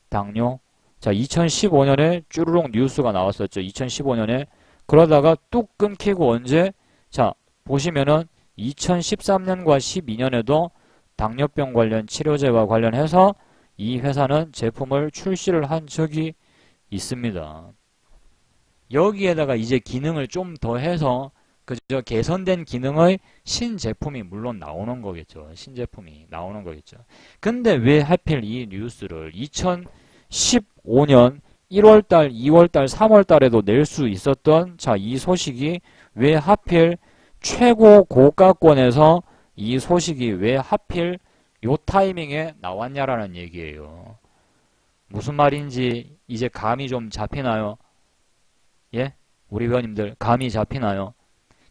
당뇨. 자, 2015년에 쭈루룩 뉴스가 나왔었죠. 2015년에. 그러다가 뚝 끊기고 언제? 자, 보시면은 2013년과 12년에도 당뇨병 관련 치료제와 관련해서 이 회사는 제품을 출시를 한 적이 있습니다. 여기에다가 이제 기능을 좀 더해서 그저 개선된 기능의 신제품이 물론 나오는 거겠죠. 신제품이 나오는 거겠죠. 근데 왜 하필 이 뉴스를 2015년 1월달, 2월달, 3월달에도 낼 수 있었던 자, 이 소식이 왜 하필 최고 고가권에서 이 소식이 왜 하필 요 타이밍에 나왔냐라는 얘기예요. 무슨 말인지 이제 감이 좀 잡히나요? 예? 우리 회원님들 감이 잡히나요?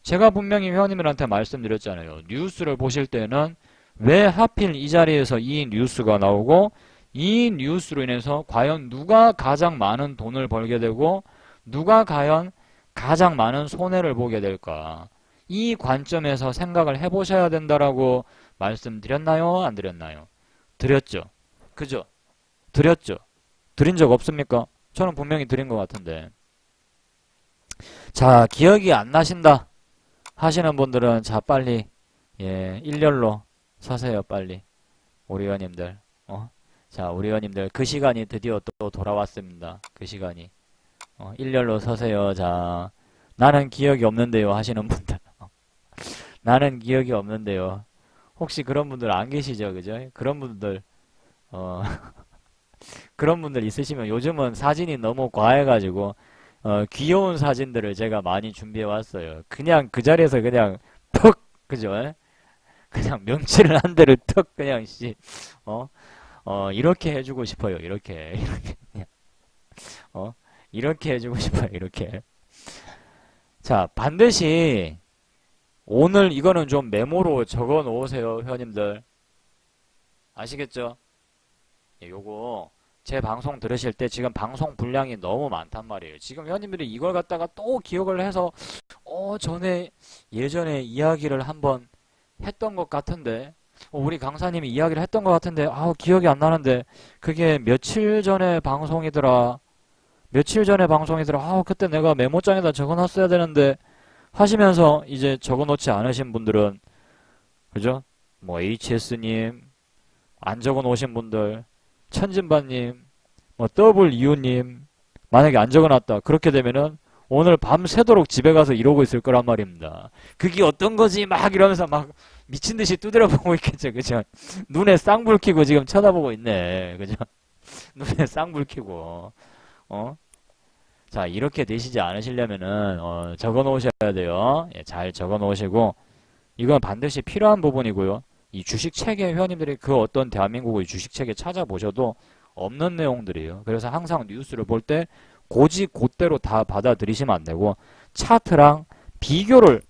제가 분명히 회원님들한테 말씀드렸잖아요. 뉴스를 보실 때는 왜 하필 이 자리에서 이 뉴스가 나오고 이 뉴스로 인해서 과연 누가 가장 많은 돈을 벌게 되고 누가 과연 가장 많은 손해를 보게 될까? 이 관점에서 생각을 해보셔야 된다라고 말씀드렸나요? 안 드렸나요? 드렸죠. 그죠? 드렸죠. 드린 적 없습니까? 저는 분명히 드린 것 같은데. 자, 기억이 안 나신다 하시는 분들은 자, 빨리 일렬로 서세요. 빨리. 우리 회원님들. 자, 우리 회원님들 그 시간이 드디어 또 돌아왔습니다. 그 시간이. 일렬로 서세요. 자, 나는 기억이 없는데요 하시는 분들. 나는 기억이 없는데요. 혹시 그런 분들 안 계시죠? 그죠? 그런 분들 그런 분들 있으시면 요즘은 사진이 너무 과해가지고 귀여운 사진들을 제가 많이 준비해 왔어요. 그냥 그 자리에서 그냥 턱 그죠? 그냥 명치를 한 대를 턱 그냥 이렇게 해주고 싶어요. 이렇게 그냥 이렇게 해주고 싶어요. 이렇게. 자, 반드시 오늘 이거는 좀 메모로 적어 놓으세요. 회원님들. 아시겠죠? 요거 제 방송 들으실 때 지금 방송 분량이 너무 많단 말이에요. 지금 회원님들이 이걸 갖다가 또 기억을 해서 전에 예전에 이야기를 한번 했던 것 같은데 우리 강사님이 이야기를 했던 것 같은데 기억이 안 나는데 그게 며칠 전에 방송이더라. 그때 내가 메모장에다 적어놨어야 되는데 하시면서 이제 적어놓지 않으신 분들은 그죠? 뭐 HS님 안 적어놓으신 분들 천진반님 WU님 만약에 안 적어놨다 그렇게 되면은 오늘 밤새도록 집에 가서 이러고 있을 거란 말입니다. 그게 어떤 거지 막 이러면서 막 미친듯이 두드려보고 있겠죠. 그죠? 눈에 쌍불 켜고 지금 쳐다보고 있네. 그죠? 눈에 쌍불 켜고 자, 이렇게 되시지 않으시려면은 적어 놓으셔야 돼요. 잘 적어 놓으시고 이건 반드시 필요한 부분이고요. 이 주식책에 회원님들이 그 어떤 대한민국의 주식책에 찾아보셔도 없는 내용들이에요. 그래서 항상 뉴스를 볼 때 곧대로 다 받아들이시면 안 되고 차트랑 비교를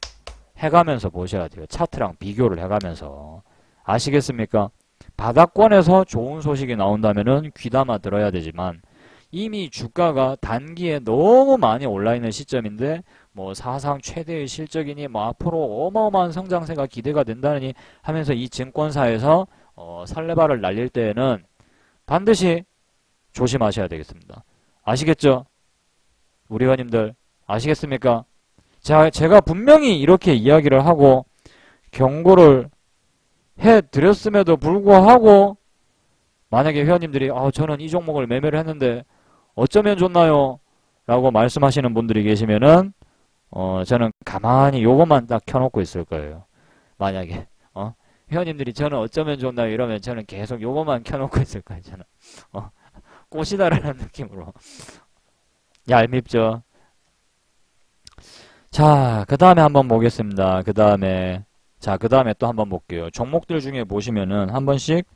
해가면서 보셔야 돼요. 차트랑 비교를 해가면서. 아시겠습니까? 바닥권에서 좋은 소식이 나온다면은 귀담아 들어야 되지만 이미 주가가 단기에 너무 많이 올라있는 시점인데 뭐 사상 최대의 실적이니 뭐 앞으로 어마어마한 성장세가 기대가 된다니 하면서 이 증권사에서 설레발을 날릴 때에는 반드시 조심하셔야 되겠습니다. 아시겠죠? 우리 회원님들 아시겠습니까? 자, 제가 분명히 이렇게 이야기를 하고 경고를 해드렸음에도 불구하고 만약에 회원님들이 저는 이 종목을 매매를 했는데 어쩌면 좋나요? 라고 말씀하시는 분들이 계시면은 저는 가만히 요것만 딱 켜놓고 있을 거예요. 만약에 회원님들이 저는 어쩌면 좋나요? 이러면 저는 계속 요것만 켜놓고 있을 거예요. 저는 꽃이다라는 느낌으로. 얄밉죠? 자, 그 다음에 한번 보겠습니다. 그 다음에 또 한번 볼게요. 종목들 중에 보시면은 한 번씩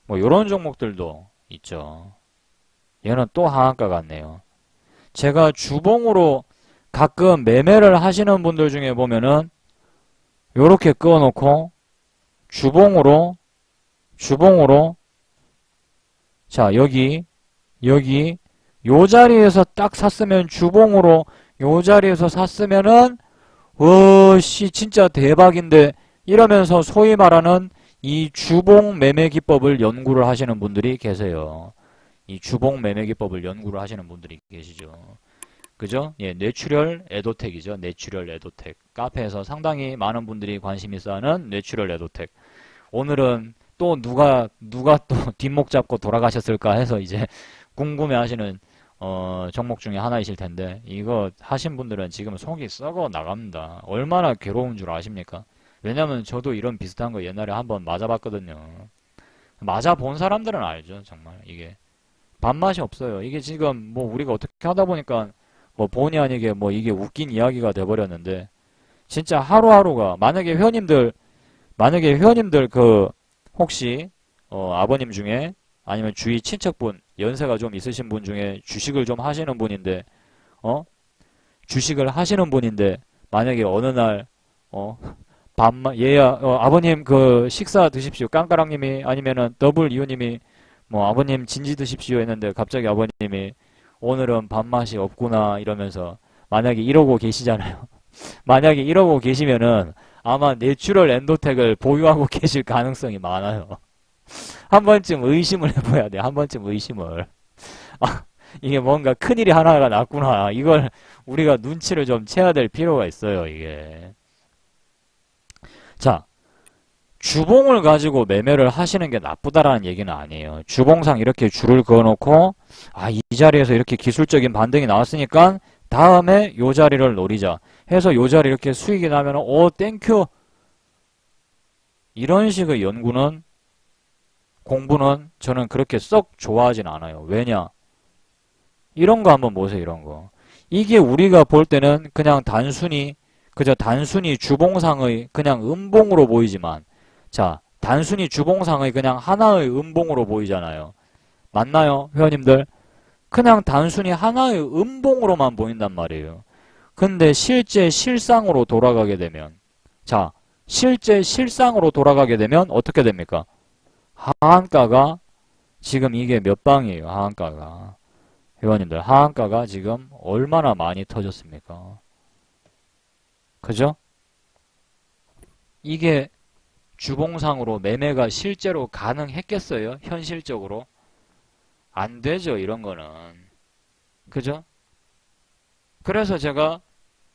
뭐 요런 종목들도 있죠. 얘는 또 하한가 같네요. 제가 주봉으로 가끔 매매를 하시는 분들 중에 보면은 요렇게 끄어놓고 주봉으로 자, 여기 요 자리에서 딱 샀으면 주봉으로 요 자리에서 샀으면은 진짜 대박인데 이러면서 소위 말하는 이 주봉 매매 기법을 연구를 하시는 분들이 계세요. 이 주봉 매매 기법을 연구를 하시는 분들이 계시죠. 그죠? 예, 뇌출혈 에도텍이죠. 뇌출혈 에도텍. 카페에서 상당히 많은 분들이 관심 있어 하는 뇌출혈 에도텍. 오늘은 또 누가 또 뒷목 잡고 돌아가셨을까 해서 이제 궁금해 하시는 종목 중에 하나이실 텐데 이거 하신 분들은 지금 속이 썩어 나갑니다. 얼마나 괴로운 줄 아십니까? 왜냐면 저도 이런 비슷한 거 옛날에 한번 맞아봤거든요. 맞아본 사람들은 알죠. 정말 이게 밥맛이 없어요. 이게 지금 뭐 우리가 어떻게 하다 보니까 뭐 본의 아니게 뭐 이게 웃긴 이야기가 돼버렸는데 진짜 하루하루가 만약에 회원님들 그 혹시 아버님 중에 아니면 주위 친척분 연세가 좀 있으신 분 중에 주식을 좀 하시는 분인데 주식을 하시는 분인데 만약에 어느 날 밥만 얘야 아버님 그 식사 드십시오 깡까랑님이 아니면은 더블 이호님이 뭐 아버님 진지 드십시오 했는데 갑자기 아버님이 오늘은 밥맛이 없구나 이러면서 만약에 이러고 계시잖아요. 만약에 이러고 계시면은 아마 내추럴 엔도텍을 보유하고 계실 가능성이 많아요. 한 번쯤 의심을 해봐야 돼. 한 번쯤 의심을. 이게 뭔가 큰일이 하나가 났구나. 이걸 우리가 눈치를 좀 채야 될 필요가 있어요. 이게. 자, 주봉을 가지고 매매를 하시는 게 나쁘다라는 얘기는 아니에요. 주봉상 이렇게 줄을 그어놓고 이 자리에서 이렇게 기술적인 반등이 나왔으니까 다음에 요 자리를 노리자 해서 요 자리 이렇게 수익이 나면 땡큐 이런 식의 연구는 공부는 저는 그렇게 썩 좋아하진 않아요. 왜냐? 이런 거 한번 보세요. 이런 거. 이게 우리가 볼 때는 그냥 단순히 주봉상의 그냥 음봉으로 보이지만 자, 단순히 주봉상의 그냥 하나의 음봉으로 보이잖아요. 맞나요? 회원님들? 그냥 단순히 하나의 음봉으로만 보인단 말이에요. 근데 실제 실상으로 돌아가게 되면 자, 실제 실상으로 돌아가게 되면 어떻게 됩니까? 하한가가 지금 이게 몇 방이에요. 하한가가. 회원님들 하한가가 지금 얼마나 많이 터졌습니까? 그죠? 이게 주봉상으로 매매가 실제로 가능했겠어요? 현실적으로? 안 되죠. 이런 거는. 그죠? 그래서 제가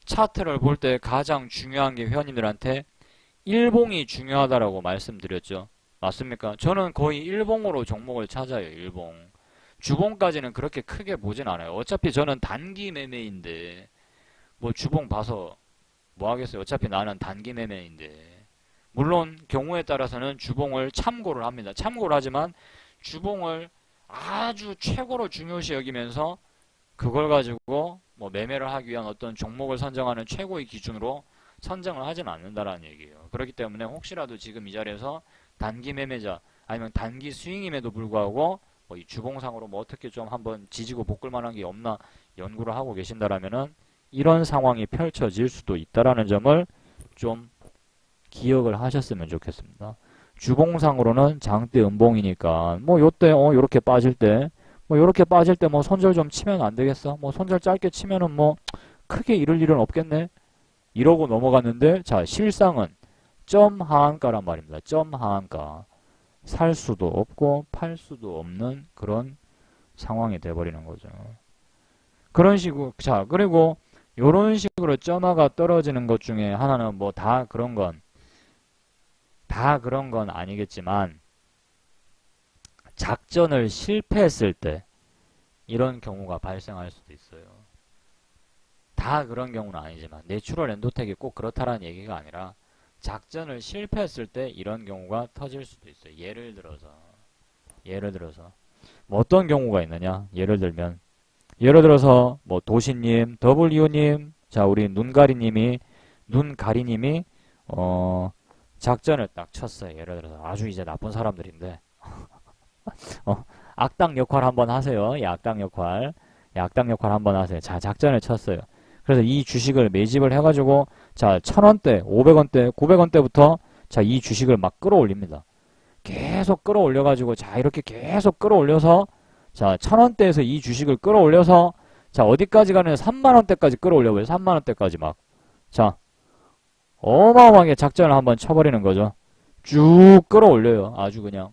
차트를 볼 때 가장 중요한 게 회원님들한테 일봉이 중요하다라고 말씀드렸죠. 맞습니까? 저는 거의 일봉으로 종목을 찾아요. 일봉. 주봉까지는 그렇게 크게 보진 않아요. 어차피 저는 단기 매매인데 뭐 주봉 봐서 뭐 하겠어요. 어차피 나는 단기 매매인데 물론 경우에 따라서는 주봉을 참고를 합니다. 참고를 하지만 주봉을 아주 최고로 중요시 여기면서 그걸 가지고 뭐 매매를 하기 위한 어떤 종목을 선정하는 최고의 기준으로 선정을 하진 않는다라는 얘기예요. 그렇기 때문에 혹시라도 지금 이 자리에서 단기 매매자 아니면 단기 스윙임에도 불구하고 뭐 이 주봉상으로 뭐 어떻게 좀 한번 지지고 볶을 만한 게 없나 연구를 하고 계신다라면은 이런 상황이 펼쳐질 수도 있다라는 점을 좀 기억을 하셨으면 좋겠습니다. 주봉상으로는 장대 음봉이니까 뭐 요때 요렇게 빠질 때 뭐 요렇게 빠질 때 뭐 손절 좀 치면 안 되겠어? 뭐 손절 짧게 치면은 뭐 크게 잃을 일은 없겠네? 이러고 넘어갔는데 자 실상은 점 하한가란 말입니다. 점 하한가. 살 수도 없고 팔 수도 없는 그런 상황이 돼버리는 거죠. 그런 식으로 자 그리고 요런 식으로 점화가 떨어지는 것 중에 하나는 뭐 다 그런 건 아니겠지만 작전을 실패했을 때 이런 경우가 발생할 수도 있어요. 다 그런 경우는 아니지만 내추럴 엔도텍이 꼭 그렇다라는 얘기가 아니라 작전을 실패했을 때 이런 경우가 터질 수도 있어요. 예를 들어서 뭐 어떤 경우가 있느냐? 예를 들어서 뭐 도시님, W님, 자 우리 눈가리님이 작전을 딱 쳤어요. 예를 들어서 아주 이제 나쁜 사람들인데 악당 역할 한번 하세요. 악당 역할 한번 하세요. 자 작전을 쳤어요. 그래서 이 주식을 매집을 해가지고 자 1,000원대, 500원대, 900원대부터 자 이 주식을 막 끌어올립니다. 계속 끌어올려가지고 자 이렇게 계속 끌어올려서 자 1,000원대에서 이 주식을 끌어올려서 자 어디까지 가느냐 3만원대까지 끌어올려버려요. 3만원대까지 막 자 어마어마하게 작전을 한번 쳐버리는 거죠. 쭉 끌어올려요. 아주 그냥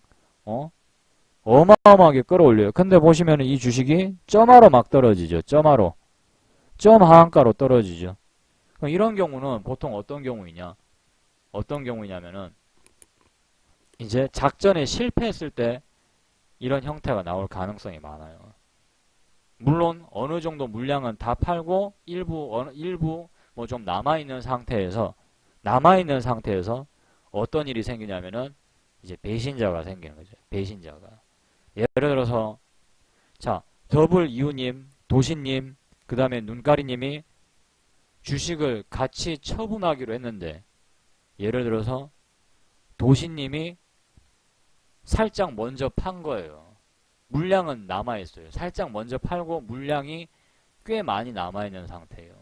어마어마하게 끌어올려요. 근데 보시면 이 주식이 점하로 막 떨어지죠. 점하로 점 하한가로 떨어지죠. 그럼 이런 경우는 보통 어떤 경우냐면은 이제 작전에 실패했을 때 이런 형태가 나올 가능성이 많아요. 물론 어느 정도 물량은 다 팔고 일부 뭐 좀 남아있는 상태에서 어떤 일이 생기냐면은 이제 배신자가 생기는 거죠. 배신자가. 예를 들어서 자 더블 이우님, 도시님, 그 다음에 눈가리님이 주식을 같이 처분하기로 했는데 예를 들어서 도시님이 살짝 먼저 판 거예요. 물량은 남아있어요. 살짝 먼저 팔고 물량이 꽤 많이 남아있는 상태예요.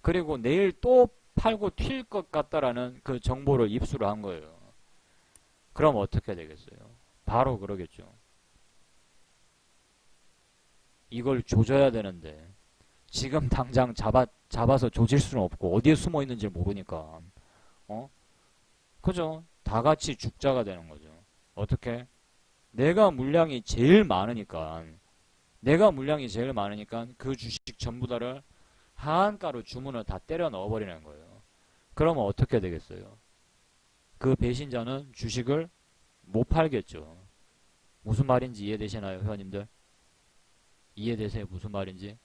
그리고 내일 또 팔고 튈 것 같다라는 그 정보를 입수를 한 거예요. 그럼 어떻게 되겠어요? 바로 그러겠죠. 이걸 조져야 되는데 지금 당장 잡아서 조질 수는 없고 어디에 숨어 있는지 모르니까 그죠? 다 같이 죽자가 되는 거죠. 어떻게? 내가 물량이 제일 많으니까 그 주식 전부 다를 하한가로 주문을 다 때려 넣어버리는 거예요. 그러면 어떻게 되겠어요? 그 배신자는 주식을 못 팔겠죠. 무슨 말인지 이해되시나요, 회원님들? 이해되세요? 무슨 말인지?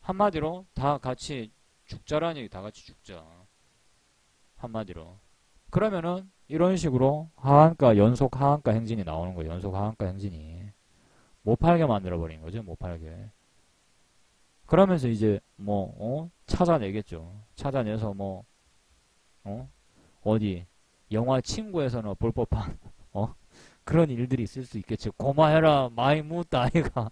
한마디로 다 같이 죽자라는 얘기, 다 같이 죽자. 한마디로. 그러면은 이런 식으로 연속 하한가 행진이 나오는 거예요. 연속 하한가 행진이. 못 팔게 만들어버리는 거죠. 못 팔게. 그러면서 이제 찾아내겠죠. 찾아내서 어디 영화 친구에서는 볼 법한 그런 일들이 있을 수 있겠죠. 고마해라 많이 묻다 아이가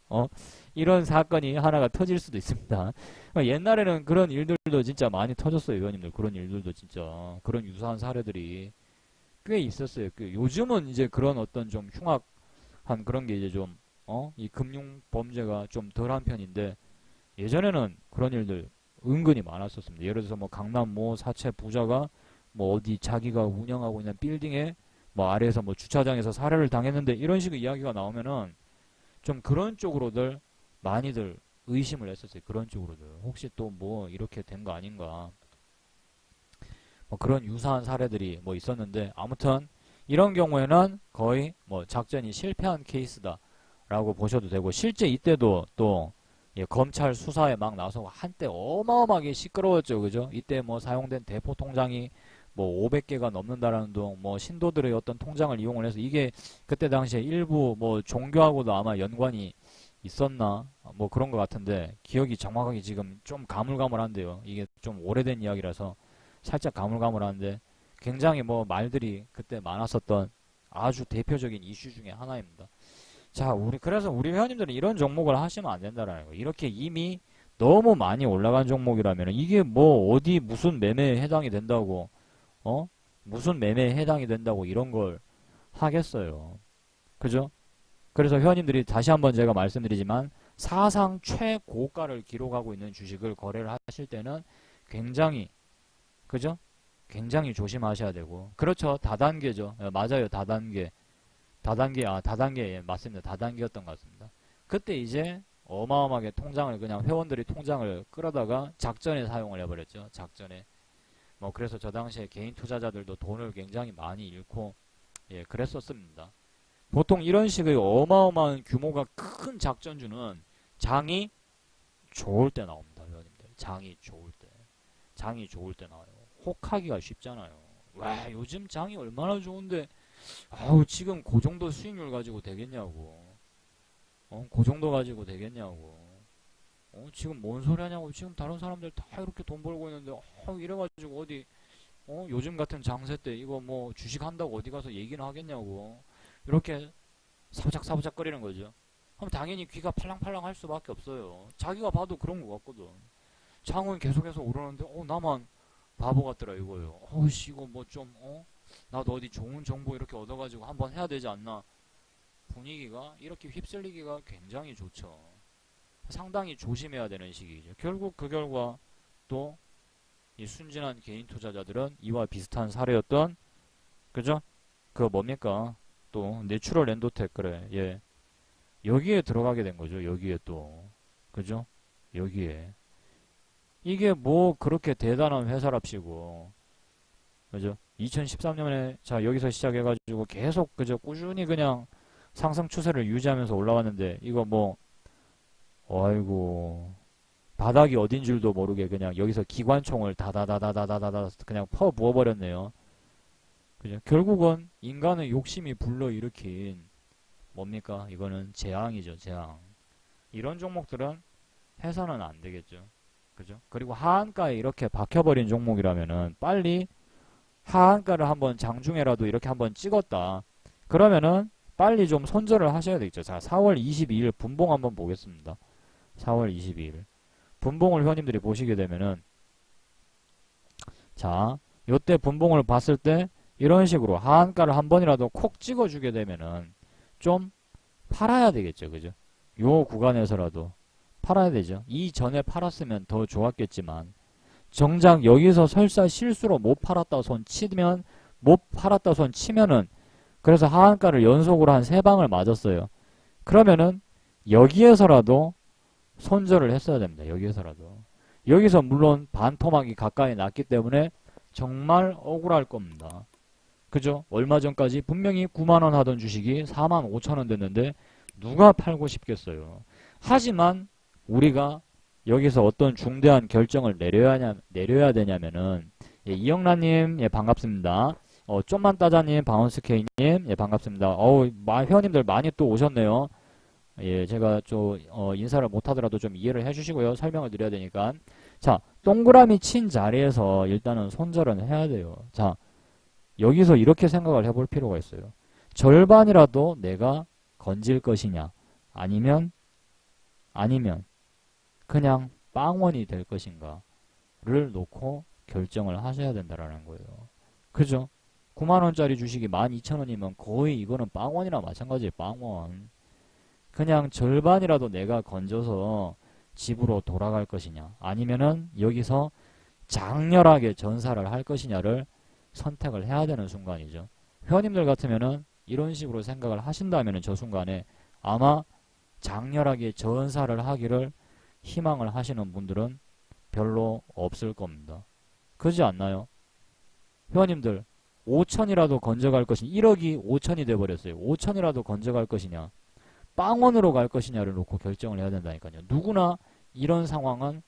이런 사건이 하나가 터질 수도 있습니다. 옛날에는 그런 일들도 진짜 많이 터졌어요. 의원님들. 그런 일들도 진짜 그런 유사한 사례들이 꽤 있었어요. 요즘은 이제 그런 어떤 좀 흉악한 그런 게 이제 좀 이 금융 범죄가 좀 덜한 편인데 예전에는 그런 일들 은근히 많았었습니다. 예를 들어서 강남 사채 부자가 어디 자기가 운영하고 있는 빌딩에 아래에서 주차장에서 살해를 당했는데 이런 식의 이야기가 나오면은 좀 그런 쪽으로들 많이들 의심을 했었어요. 그런 쪽으로들 혹시 또 이렇게 된 거 아닌가 그런 유사한 사례들이 있었는데 아무튼 이런 경우에는 거의 작전이 실패한 케이스다 라고 보셔도 되고 실제 이때도 또 검찰 수사에 막 나서고 한때 어마어마하게 시끄러웠죠. 그죠? 이때 사용된 대포 통장이 500개가 넘는다라는 둥, 신도들의 어떤 통장을 이용을 해서 이게 그때 당시에 일부 종교하고도 아마 연관이 있었나? 그런 것 같은데 기억이 정확하게 지금 좀 가물가물한데요. 이게 좀 오래된 이야기라서 살짝 가물가물한데 굉장히 말들이 그때 많았었던 아주 대표적인 이슈 중에 하나입니다. 자, 그래서 우리 회원님들은 이런 종목을 하시면 안 된다라는 거예요. 이렇게 이미 너무 많이 올라간 종목이라면 이게 어디 무슨 매매에 해당이 된다고 무슨 매매에 해당이 된다고 이런 걸 하겠어요. 그죠? 그래서 회원님들이 다시 한번 제가 말씀드리지만 사상 최고가를 기록하고 있는 주식을 거래를 하실 때는 굉장히, 그죠? 굉장히 조심하셔야 되고. 그렇죠. 다단계죠. 맞아요. 다단계, 예, 맞습니다. 다단계였던 것 같습니다. 그때 이제 어마어마하게 통장을 그냥 회원들이 통장을 끌어다가 작전에 사용을 해버렸죠. 작전에. 뭐 그래서 저 당시에 개인 투자자들도 돈을 굉장히 많이 잃고, 예, 그랬었습니다. 보통 이런 식의 어마어마한 규모가 큰 작전주는 장이 좋을 때 나옵니다. 회원님들. 장이 좋을 때 나와요. 혹하기가 쉽잖아요. 와, 요즘 장이 얼마나 좋은데 아우 지금 그 정도 수익률 가지고 되겠냐고. 그 정도 가지고 되겠냐고. 지금 뭔 소리 하냐고. 지금 다른 사람들 다 이렇게 돈 벌고 있는데 이래가지고 어디 요즘 같은 장세 때 이거 뭐 주식 한다고 어디 가서 얘기는 하겠냐고. 이렇게 사부작사부작 거리는 거죠. 그럼 당연히 귀가 팔랑팔랑 할 수밖에 없어요. 자기가 봐도 그런 거 같거든. 장은 계속해서 오르는데 나만 바보 같더라 이거예요. 씨 이거 뭐 좀 나도 어디 좋은 정보 이렇게 얻어가지고 한번 해야 되지 않나. 분위기가 이렇게 휩쓸리기가 굉장히 좋죠. 상당히 조심해야 되는 시기죠. 결국 그 결과 또 이 순진한 개인 투자자들은 이와 비슷한 사례였던, 그죠? 그 뭡니까? 또 내추럴 엔도텍, 그래, 예, 여기에 들어가게 된 거죠. 여기에 또, 그죠? 여기에 이게 뭐 그렇게 대단한 회사랍시고, 그죠? 2013년에 자 여기서 시작해가지고 계속 그저 꾸준히 그냥 상승 추세를 유지하면서 올라왔는데 이거 뭐 아이고 바닥이 어딘 줄도 모르게 그냥 여기서 기관총을 다다다다다다다 그냥 퍼 부어버렸네요. 그죠? 결국은 인간의 욕심이 불러일으킨 뭡니까? 이거는 재앙이죠, 재앙. 이런 종목들은 해서는 안 되겠죠. 그죠? 그리고 하한가에 이렇게 박혀버린 종목이라면은 빨리 하한가를 한번 장중에라도 이렇게 한번 찍었다. 그러면은 빨리 좀 손절을 하셔야 되겠죠. 자, 4월 22일 분봉 한번 보겠습니다. 4월 22일. 분봉을 회원님들이 보시게 되면은 자, 요때 분봉을 봤을 때 이런 식으로 하한가를 한 번이라도 콕 찍어주게 되면은 좀 팔아야 되겠죠. 그죠? 요 구간에서라도 팔아야 되죠. 이전에 팔았으면 더 좋았겠지만 정작 여기서 설사 실수로 못 팔았다 손 치면 못 팔았다 손 치면은 그래서 하한가를 연속으로 한 3방을 맞았어요. 그러면은 여기에서라도 손절을 했어야 됩니다. 여기에서라도. 여기서 물론 반토막이 가까이 났기 때문에 정말 억울할 겁니다. 그죠? 얼마 전까지 분명히 9만원 하던 주식이 4만 5천원 됐는데 누가 팔고 싶겠어요. 하지만 우리가 여기서 어떤 중대한 결정을 내려야 되냐면은, 예, 이영란님, 예, 반갑습니다. 좀만 따자님, 바운스케이님, 예, 반갑습니다. 회원님들 많이 또 오셨네요. 예, 제가 좀, 인사를 못하더라도 좀 이해를 해주시고요. 설명을 드려야 되니까. 자, 동그라미 친 자리에서 일단은 손절은 해야 돼요. 자, 여기서 이렇게 생각을 해볼 필요가 있어요. 절반이라도 내가 건질 것이냐, 아니면 그냥 빵원이 될 것인가를 놓고 결정을 하셔야 된다라는 거예요. 그죠? 9만원짜리 주식이 12,000원이면 거의 이거는 빵원이나 마찬가지예요. 빵원. 그냥 절반이라도 내가 건져서 집으로 돌아갈 것이냐, 아니면은 여기서 장렬하게 전사를 할 것이냐를 선택을 해야 되는 순간이죠. 회원님들 같으면은 이런 식으로 생각을 하신다면은 저 순간에 아마 장렬하게 전사를 하기를 희망을 하시는 분들은 별로 없을 겁니다. 그렇지 않나요? 회원님들 5천이라도 건져갈 것이냐, 1억이 5천이 돼버렸어요. 5천이라도 건져갈 것이냐, 빵원으로 갈 것이냐를 놓고 결정을 해야 된다니까요. 누구나 이런 상황은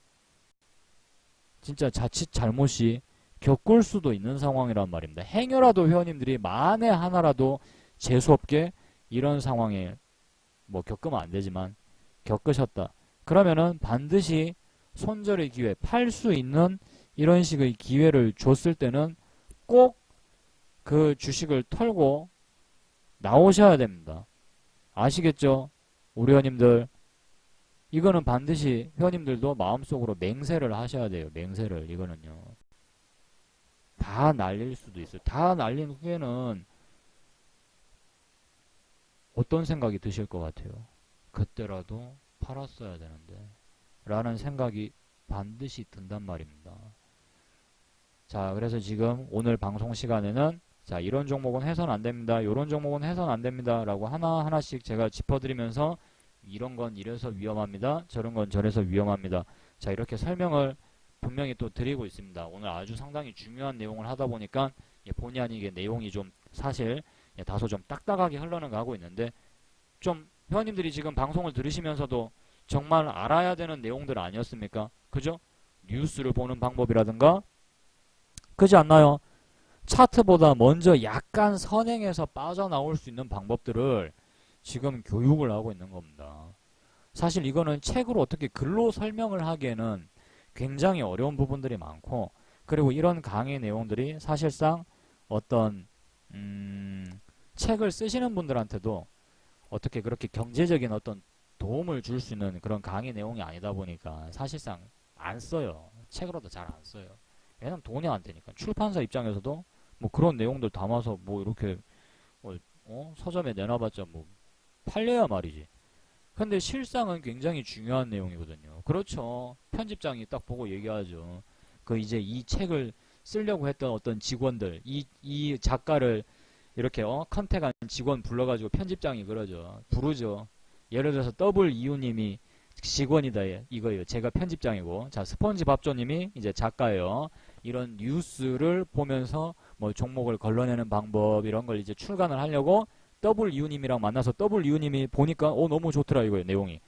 진짜 자칫 잘못이 겪을 수도 있는 상황이란 말입니다. 행여라도 회원님들이 만에 하나라도 재수없게 이런 상황에 뭐 겪으면 안 되지만 겪으셨다. 그러면은 반드시 손절의 기회, 팔 수 있는 이런 식의 기회를 줬을 때는 꼭 그 주식을 털고 나오셔야 됩니다. 아시겠죠? 우리 회원님들. 이거는 반드시 회원님들도 마음속으로 맹세를 하셔야 돼요. 맹세를. 이거는요. 다 날릴 수도 있어요. 다 날린 후에는 어떤 생각이 드실 것 같아요? 그때라도 팔았어야 되는데 라는 생각이 반드시 든단 말입니다. 자, 그래서 지금 오늘 방송 시간에는 자, 이런 종목은 해선 안 됩니다. 이런 종목은 해선 안 됩니다. 라고 하나하나씩 제가 짚어드리면서 이런 건 이래서 위험합니다. 저런 건 저래서 위험합니다. 자, 이렇게 설명을 분명히 또 드리고 있습니다. 오늘 아주 상당히 중요한 내용을 하다 보니까 본의 아니게 내용이 좀 사실 다소 좀 딱딱하게 흘러가고 있는데 좀 회원님들이 지금 방송을 들으시면서도 정말 알아야 되는 내용들 아니었습니까? 그죠? 뉴스를 보는 방법이라든가 그지 않나요? 차트보다 먼저 약간 선행해서 빠져나올 수 있는 방법들을 지금 교육을 하고 있는 겁니다. 사실 이거는 책으로 어떻게 글로 설명을 하기에는 굉장히 어려운 부분들이 많고 그리고 이런 강의 내용들이 사실상 어떤 책을 쓰시는 분들한테도 어떻게 그렇게 경제적인 어떤 도움을 줄 수 있는 그런 강의 내용이 아니다 보니까 사실상 안 써요. 책으로도 잘 안 써요. 왜냐면 돈이 안 되니까. 출판사 입장에서도 뭐 그런 내용들 담아서 뭐 이렇게 서점에 내놔봤자 뭐 팔려야 말이지. 근데 실상은 굉장히 중요한 내용이거든요. 그렇죠. 편집장이 딱 보고 얘기하죠. 그 이제 이 책을 쓰려고 했던 어떤 직원들, 이 작가를 이렇게 컨택한 직원 불러가지고 편집장이 그러죠. 부르죠. 예를 들어서 더블 이유님이 직원이다 이거예요. 제가 편집장이고 자 스펀지밥조님이 이제 작가예요. 이런 뉴스를 보면서 뭐 종목을 걸러내는 방법 이런 걸 이제 출간을 하려고 더블 이유님이랑 만나서 더블 이유님이 보니까 너무 좋더라 이거예요. 내용이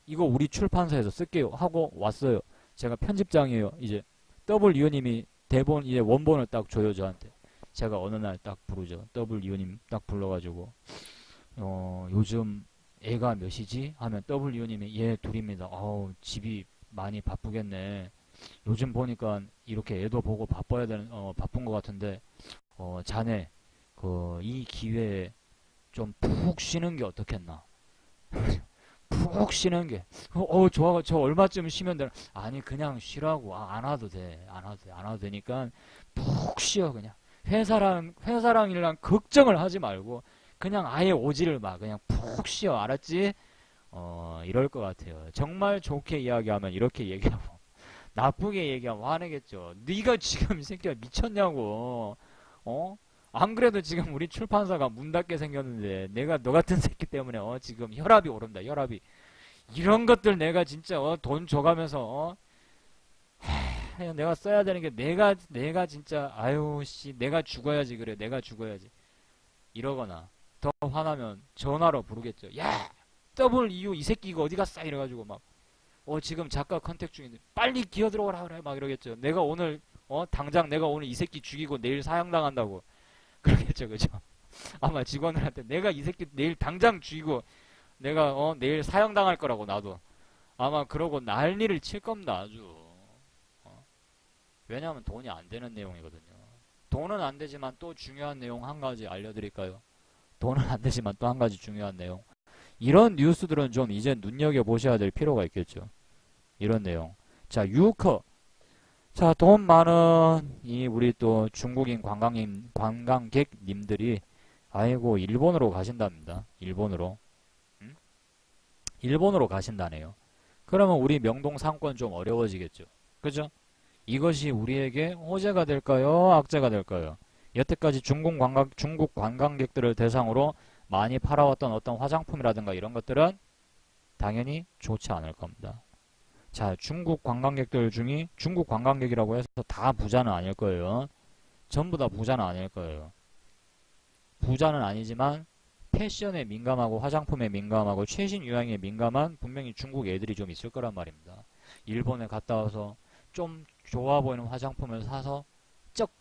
이거 우리 출판사에서 쓸게요 하고 왔어요. 제가 편집장이에요. 이제 더블 이유님이 대본 이제 원본을 딱 줘요 저한테. 제가 어느 날 딱 부르죠. 더블 이유님 딱 불러가지고 요즘 애가 몇이지? 하면 더블 이유님이 얘 둘입니다. 집이 많이 바쁘겠네. 요즘 보니까 이렇게 애도 보고 바빠야 되는 바쁜 것 같은데 자네 이 기회에 좀 푹 쉬는 게 어떻겠나? 푹 쉬는 게 좋아. 저 얼마쯤 쉬면 되나? 아니 그냥 쉬라고. 안 와도 돼. 안 와도 되니까 푹 쉬어 그냥. 회사랑 일랑 걱정을 하지 말고 그냥 아예 오지를 마. 그냥 푹 쉬어. 알았지? 이럴 것 같아요. 정말 좋게 이야기하면 이렇게 얘기하고 나쁘게 얘기하면 화내겠죠. 네가 지금 이 새끼야 미쳤냐고. 안 그래도 지금 우리 출판사가 문 닫게 생겼는데 내가 너 같은 새끼 때문에 지금 혈압이 오른다. 혈압이. 이런 것들 내가 진짜 돈 줘가면서 내가 써야 되는 게 내가 진짜 아유 씨 내가 죽어야지 그래. 내가 죽어야지. 이러거나 더 화나면 전화로 부르겠죠. 야 더블 이유 이 새끼 이거 어디 갔어? 이래가지고 막 지금 작가 컨택 중인데 빨리 기어 들어오라 그래 막 이러겠죠. 내가 오늘 당장 내가 오늘 이 새끼 죽이고 내일 사형당한다고 그러겠죠. 그죠? 아마 직원들한테 내가 이 새끼 내일 당장 죽이고 내가 내일 사형당할 거라고 나도 아마 그러고 난리를 칠 겁니다. 아주 왜냐하면 돈이 안 되는 내용이거든요. 돈은 안 되지만 또 중요한 내용 한 가지 알려드릴까요? 돈은 안 되지만 또 한 가지 중요한 내용. 이런 뉴스들은 좀 이제 눈여겨보셔야 될 필요가 있겠죠. 이런 내용. 자, 유커. 자, 돈 많은 우리 또 중국인 관광객님들이 아이고 일본으로 가신답니다. 일본으로. 일본으로 가신다네요. 그러면 우리 명동 상권 좀 어려워지겠죠. 그죠? 이것이 우리에게 호재가 될까요? 악재가 될까요? 여태까지 중국 관광객들을 대상으로 많이 팔아왔던 어떤 화장품이라든가 이런 것들은 당연히 좋지 않을 겁니다. 자, 중국 관광객들 중에 중국 관광객이라고 해서 다 부자는 아닐 거예요. 전부 다 부자는 아닐 거예요. 부자는 아니지만 패션에 민감하고 화장품에 민감하고 최신 유행에 민감한 분명히 중국 애들이 좀 있을 거란 말입니다. 일본에 갔다 와서 좀 좋아 보이는 화장품을 사서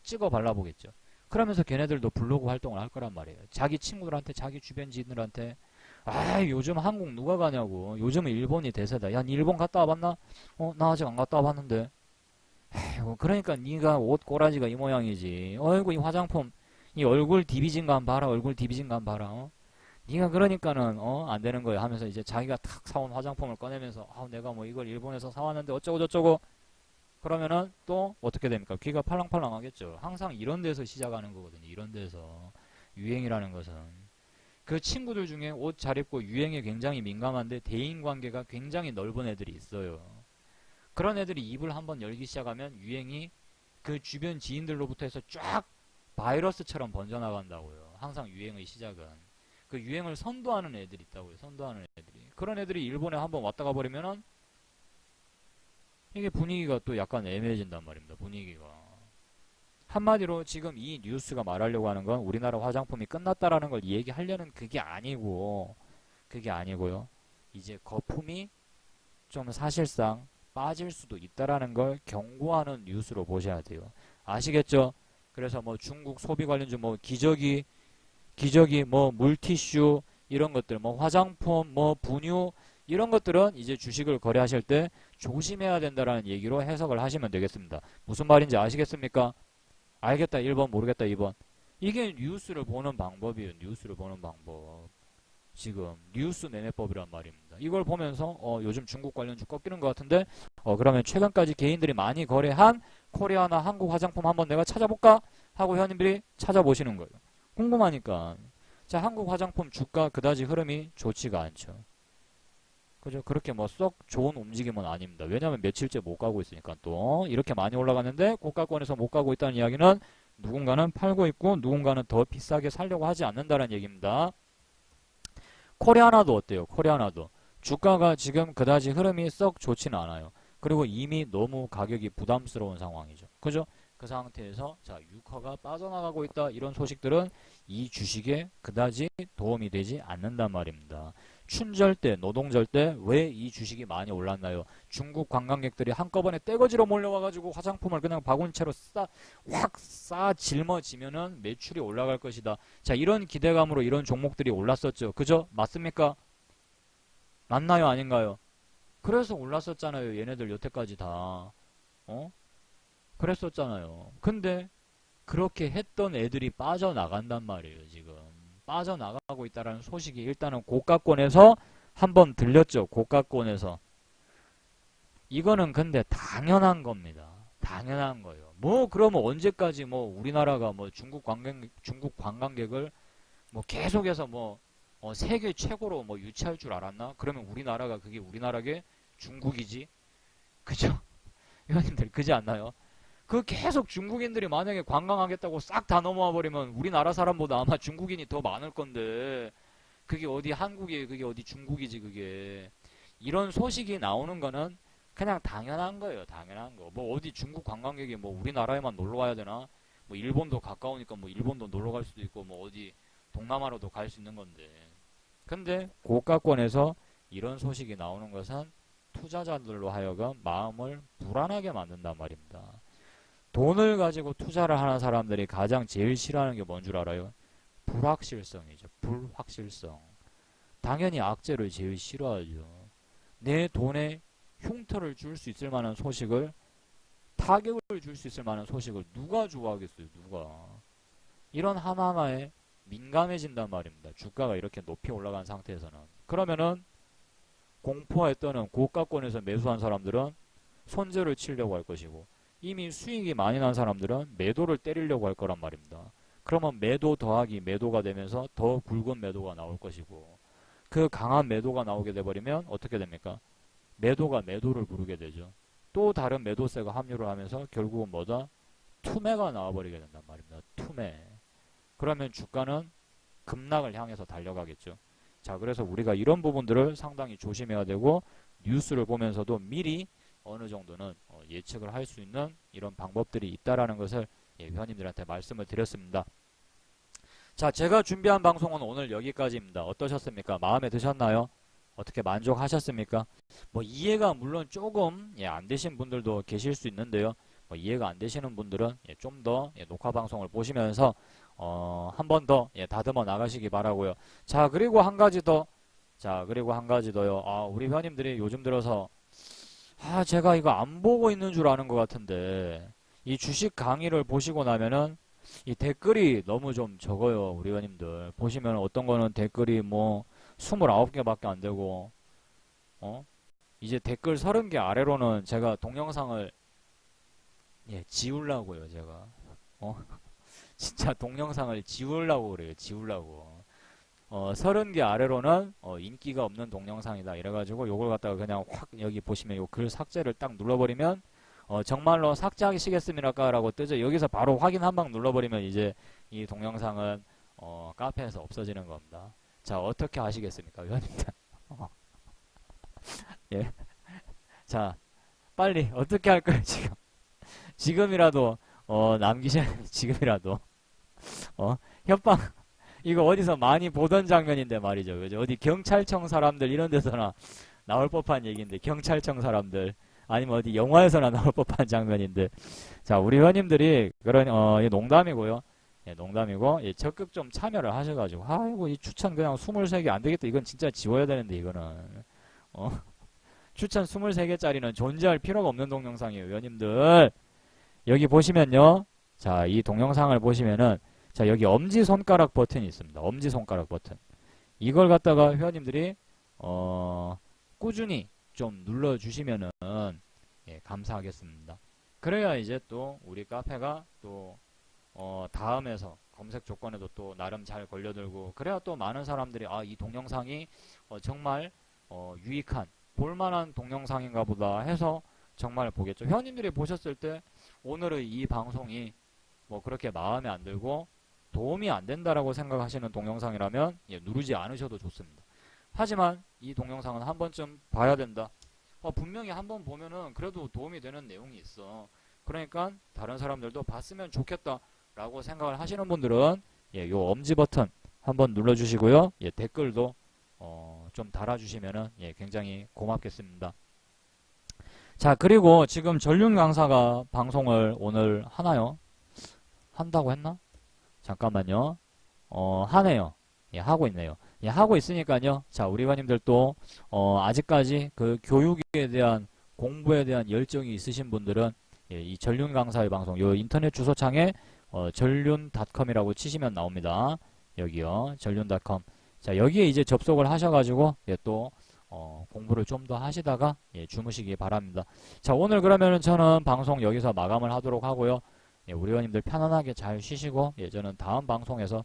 찍어 발라보겠죠. 그러면서 걔네들도 블로그 활동을 할 거란 말이에요. 자기 친구들한테 자기 주변 지인들한테 요즘 한국 누가 가냐고. 요즘은 일본이 대세다. 야, 니 일본 갔다 와봤나? 나 아직 안 갔다 와봤는데. 그러니까 니가 옷 꼬라지가 이 모양이지. 어이구 이 화장품 이 얼굴 디비진 거 한번 봐라. 얼굴 디비진 거 한번 봐라. 니가 그러니까는 안 되는 거야 하면서 이제 자기가 탁 사온 화장품을 꺼내면서 내가 뭐 이걸 일본에서 사왔는데 어쩌고 저쩌고 그러면은 또 어떻게 됩니까? 귀가 팔랑팔랑 하겠죠. 항상 이런 데서 시작하는 거거든요. 이런 데서. 유행이라는 것은. 그 친구들 중에 옷 잘 입고 유행에 굉장히 민감한데 대인관계가 굉장히 넓은 애들이 있어요. 그런 애들이 입을 한번 열기 시작하면 유행이 그 주변 지인들로부터 해서 쫙 바이러스처럼 번져나간다고요. 항상 유행의 시작은. 그 유행을 선도하는 애들이 있다고요. 선도하는 애들이. 그런 애들이 일본에 한번 왔다가 버리면은 이게 분위기가 또 약간 애매해진단 말입니다. 분위기가. 한마디로 지금 이 뉴스가 말하려고 하는 건 우리나라 화장품이 끝났다라는 걸 얘기하려는 그게 아니고요. 이제 거품이 좀 사실상 빠질 수도 있다라는 걸 경고하는 뉴스로 보셔야 돼요. 아시겠죠? 그래서 뭐 중국 소비 관련주 뭐 기저귀 뭐 물티슈 이런 것들 뭐 화장품 뭐 분유 이런 것들은 이제 주식을 거래하실 때 조심해야 된다라는 얘기로 해석을 하시면 되겠습니다. 무슨 말인지 아시겠습니까? 알겠다 1번 모르겠다 2번. 이게 뉴스를 보는 방법이에요. 뉴스를 보는 방법. 지금 뉴스 매매법이란 말입니다. 이걸 보면서 요즘 중국 관련주 꺾이는 것 같은데 그러면 최근까지 개인들이 많이 거래한 코리아나 한국 화장품 한번 내가 찾아볼까? 하고 회원님들이 찾아보시는 거예요. 궁금하니까. 자, 한국 화장품 주가 그다지 흐름이 좋지가 않죠. 그죠? 그렇게 뭐 썩 좋은 움직임은 아닙니다. 왜냐하면 며칠째 못 가고 있으니까 또 이렇게 많이 올라갔는데 고가권에서 못 가고 있다는 이야기는 누군가는 팔고 있고 누군가는 더 비싸게 살려고 하지 않는다는 얘기입니다. 코리아나도 어때요? 코리아나도 주가가 지금 그다지 흐름이 썩 좋지는 않아요. 그리고 이미 너무 가격이 부담스러운 상황이죠. 그죠? 그 상태에서 자 유커가 빠져나가고 있다 이런 소식들은 이 주식에 그다지 도움이 되지 않는단 말입니다. 춘절 때 노동절 때 왜 이 주식이 많이 올랐나요? 중국 관광객들이 한꺼번에 떼거지로 몰려와가지고 화장품을 그냥 바구니채로 확 짊어지면은 매출이 올라갈 것이다. 자 이런 기대감으로 이런 종목들이 올랐었죠. 그죠? 맞습니까? 맞나요? 아닌가요? 그래서 올랐었잖아요. 얘네들 여태까지 다. 그랬었잖아요. 근데 그렇게 했던 애들이 빠져나간단 말이에요. 지금. 빠져나가고 있다는 소식이 일단은 고가권에서 한번 들렸죠. 고가권에서. 이거는 근데 당연한 겁니다. 당연한 거예요. 뭐 그러면 언제까지 뭐 우리나라가 뭐 중국 관광객을 뭐 계속해서 뭐 세계 최고로 뭐 유치할 줄 알았나? 그러면 우리나라가 그게 우리나라게 중국이지? 그죠? 회원님들 그지 않나요? 그 계속 중국인들이 만약에 관광하겠다고 싹 다 넘어와 버리면 우리나라 사람보다 아마 중국인이 더 많을 건데 그게 어디 한국이 그게 어디 중국이지 그게. 이런 소식이 나오는 거는 그냥 당연한 거예요. 당연한 거. 뭐 어디 중국 관광객이 뭐 우리나라에만 놀러 와야 되나? 뭐 일본도 가까우니까 뭐 일본도 놀러 갈 수도 있고 뭐 어디 동남아로도 갈 수 있는 건데. 근데 고가권에서 이런 소식이 나오는 것은 투자자들로 하여금 마음을 불안하게 만든단 말입니다. 돈을 가지고 투자를 하는 사람들이 가장 제일 싫어하는 게 뭔 줄 알아요? 불확실성이죠. 불확실성. 당연히 악재를 제일 싫어하죠. 내 돈에 흉터를 줄 수 있을 만한 소식을, 타격을 줄 수 있을 만한 소식을 누가 좋아하겠어요? 누가. 이런 하나하나에 민감해진단 말입니다. 주가가 이렇게 높이 올라간 상태에서는. 그러면은 공포에 떠는 고가권에서 매수한 사람들은 손절을 치려고 할 것이고 이미 수익이 많이 난 사람들은 매도를 때리려고 할 거란 말입니다. 그러면 매도 더하기 매도가 되면서 더 굵은 매도가 나올 것이고 그 강한 매도가 나오게 돼버리면 어떻게 됩니까? 매도가 매도를 부르게 되죠. 또 다른 매도세가 합류를 하면서 결국은 뭐다? 투매가 나와버리게 된단 말입니다. 투매. 그러면 주가는 급락을 향해서 달려가겠죠. 자, 그래서 우리가 이런 부분들을 상당히 조심해야 되고 뉴스를 보면서도 미리 어느 정도는 예측을 할 수 있는 이런 방법들이 있다라는 것을 회원님들한테 말씀을 드렸습니다. 자, 제가 준비한 방송은 오늘 여기까지입니다. 어떠셨습니까? 마음에 드셨나요? 어떻게 만족하셨습니까? 뭐 이해가 물론 조금 안 되신 분들도 계실 수 있는데요. 뭐 이해가 안 되시는 분들은 좀 더 녹화 방송을 보시면서 한 번 더 다듬어 나가시기 바라고요. 자, 그리고 한 가지 더. 자, 그리고 한 가지 더요. 우리 회원님들이 요즘 들어서 제가 이거 안 보고 있는 줄 아는 것 같은데 이 주식 강의를 보시고 나면은 이 댓글이 너무 좀 적어요. 우리 회원님들 보시면 어떤 거는 댓글이 뭐 29개밖에 안 되고 이제 댓글 30개 아래로는 제가 동영상을 예, 지우려고요, 제가. 어? 진짜 동영상을 지우려고 그래요, 지우려고. 30개 아래로는 인기가 없는 동영상이다. 이래가지고 요걸 갖다가 그냥 확 여기 보시면 요 글 삭제를 딱 눌러버리면 정말로 삭제하시겠습니까? 라고 뜨죠. 여기서 바로 확인 한 방 눌러버리면 이제 이 동영상은 카페에서 없어지는 겁니다. 자, 어떻게 하시겠습니까, 위원님들? 예. 자, 빨리 어떻게 할 거예요, 지금? 지금이라도 남기셔야 지금이라도 협박 이거 어디서 많이 보던 장면인데 말이죠. 그죠? 어디 경찰청 사람들 이런 데서나 나올 법한 얘기인데 경찰청 사람들 아니면 어디 영화에서나 나올 법한 장면인데 자, 우리 회원님들이 그런 이게 농담이고요. 예, 농담이고 예, 적극 좀 참여를 하셔가지고 아이고 이 추천 그냥 23개 안 되겠다. 이건 진짜 지워야 되는데 이거는 추천 23개짜리는 존재할 필요가 없는 동영상이에요. 회원님들 여기 보시면요. 자, 이 동영상을 보시면은 자, 여기 엄지손가락 버튼이 있습니다. 엄지손가락 버튼. 이걸 갖다가 회원님들이 꾸준히 좀 눌러주시면은 예, 감사하겠습니다. 그래야 이제 또 우리 카페가 또 다음에서 검색 조건에도 또 나름 잘 걸려들고 그래야 또 많은 사람들이 아, 이 동영상이 정말 유익한 볼만한 동영상인가 보다 해서 정말 보겠죠. 회원님들이 보셨을 때 오늘의 이 방송이 뭐 그렇게 마음에 안 들고 도움이 안 된다라고 생각하시는 동영상이라면 예, 누르지 않으셔도 좋습니다. 하지만 이 동영상은 한 번쯤 봐야 된다. 분명히 한 번 보면은 그래도 도움이 되는 내용이 있어. 그러니까 다른 사람들도 봤으면 좋겠다라고 생각을 하시는 분들은 예, 요 엄지 버튼 한번 눌러주시고요. 예, 댓글도 좀 달아주시면은 예, 굉장히 고맙겠습니다. 자, 그리고 지금 전륜 강사가 방송을 오늘 하나요? 한다고 했나? 잠깐만요. 하네요. 예, 하고 있네요. 예, 하고 있으니까요. 자, 우리 회원님들도 아직까지 그 교육에 대한 공부에 대한 열정이 있으신 분들은 예, 이 전륜 강사의 방송 요 인터넷 주소창에 전륜닷컴이라고 치시면 나옵니다. 여기요. 전륜닷컴. 자, 여기에 이제 접속을 하셔가지고 예, 또 공부를 좀 더 하시다가 예, 주무시기 바랍니다. 자, 오늘 그러면은 저는 방송 여기서 마감을 하도록 하고요. 예, 우리 회원님들 편안하게 잘 쉬시고 예, 저는 다음 방송에서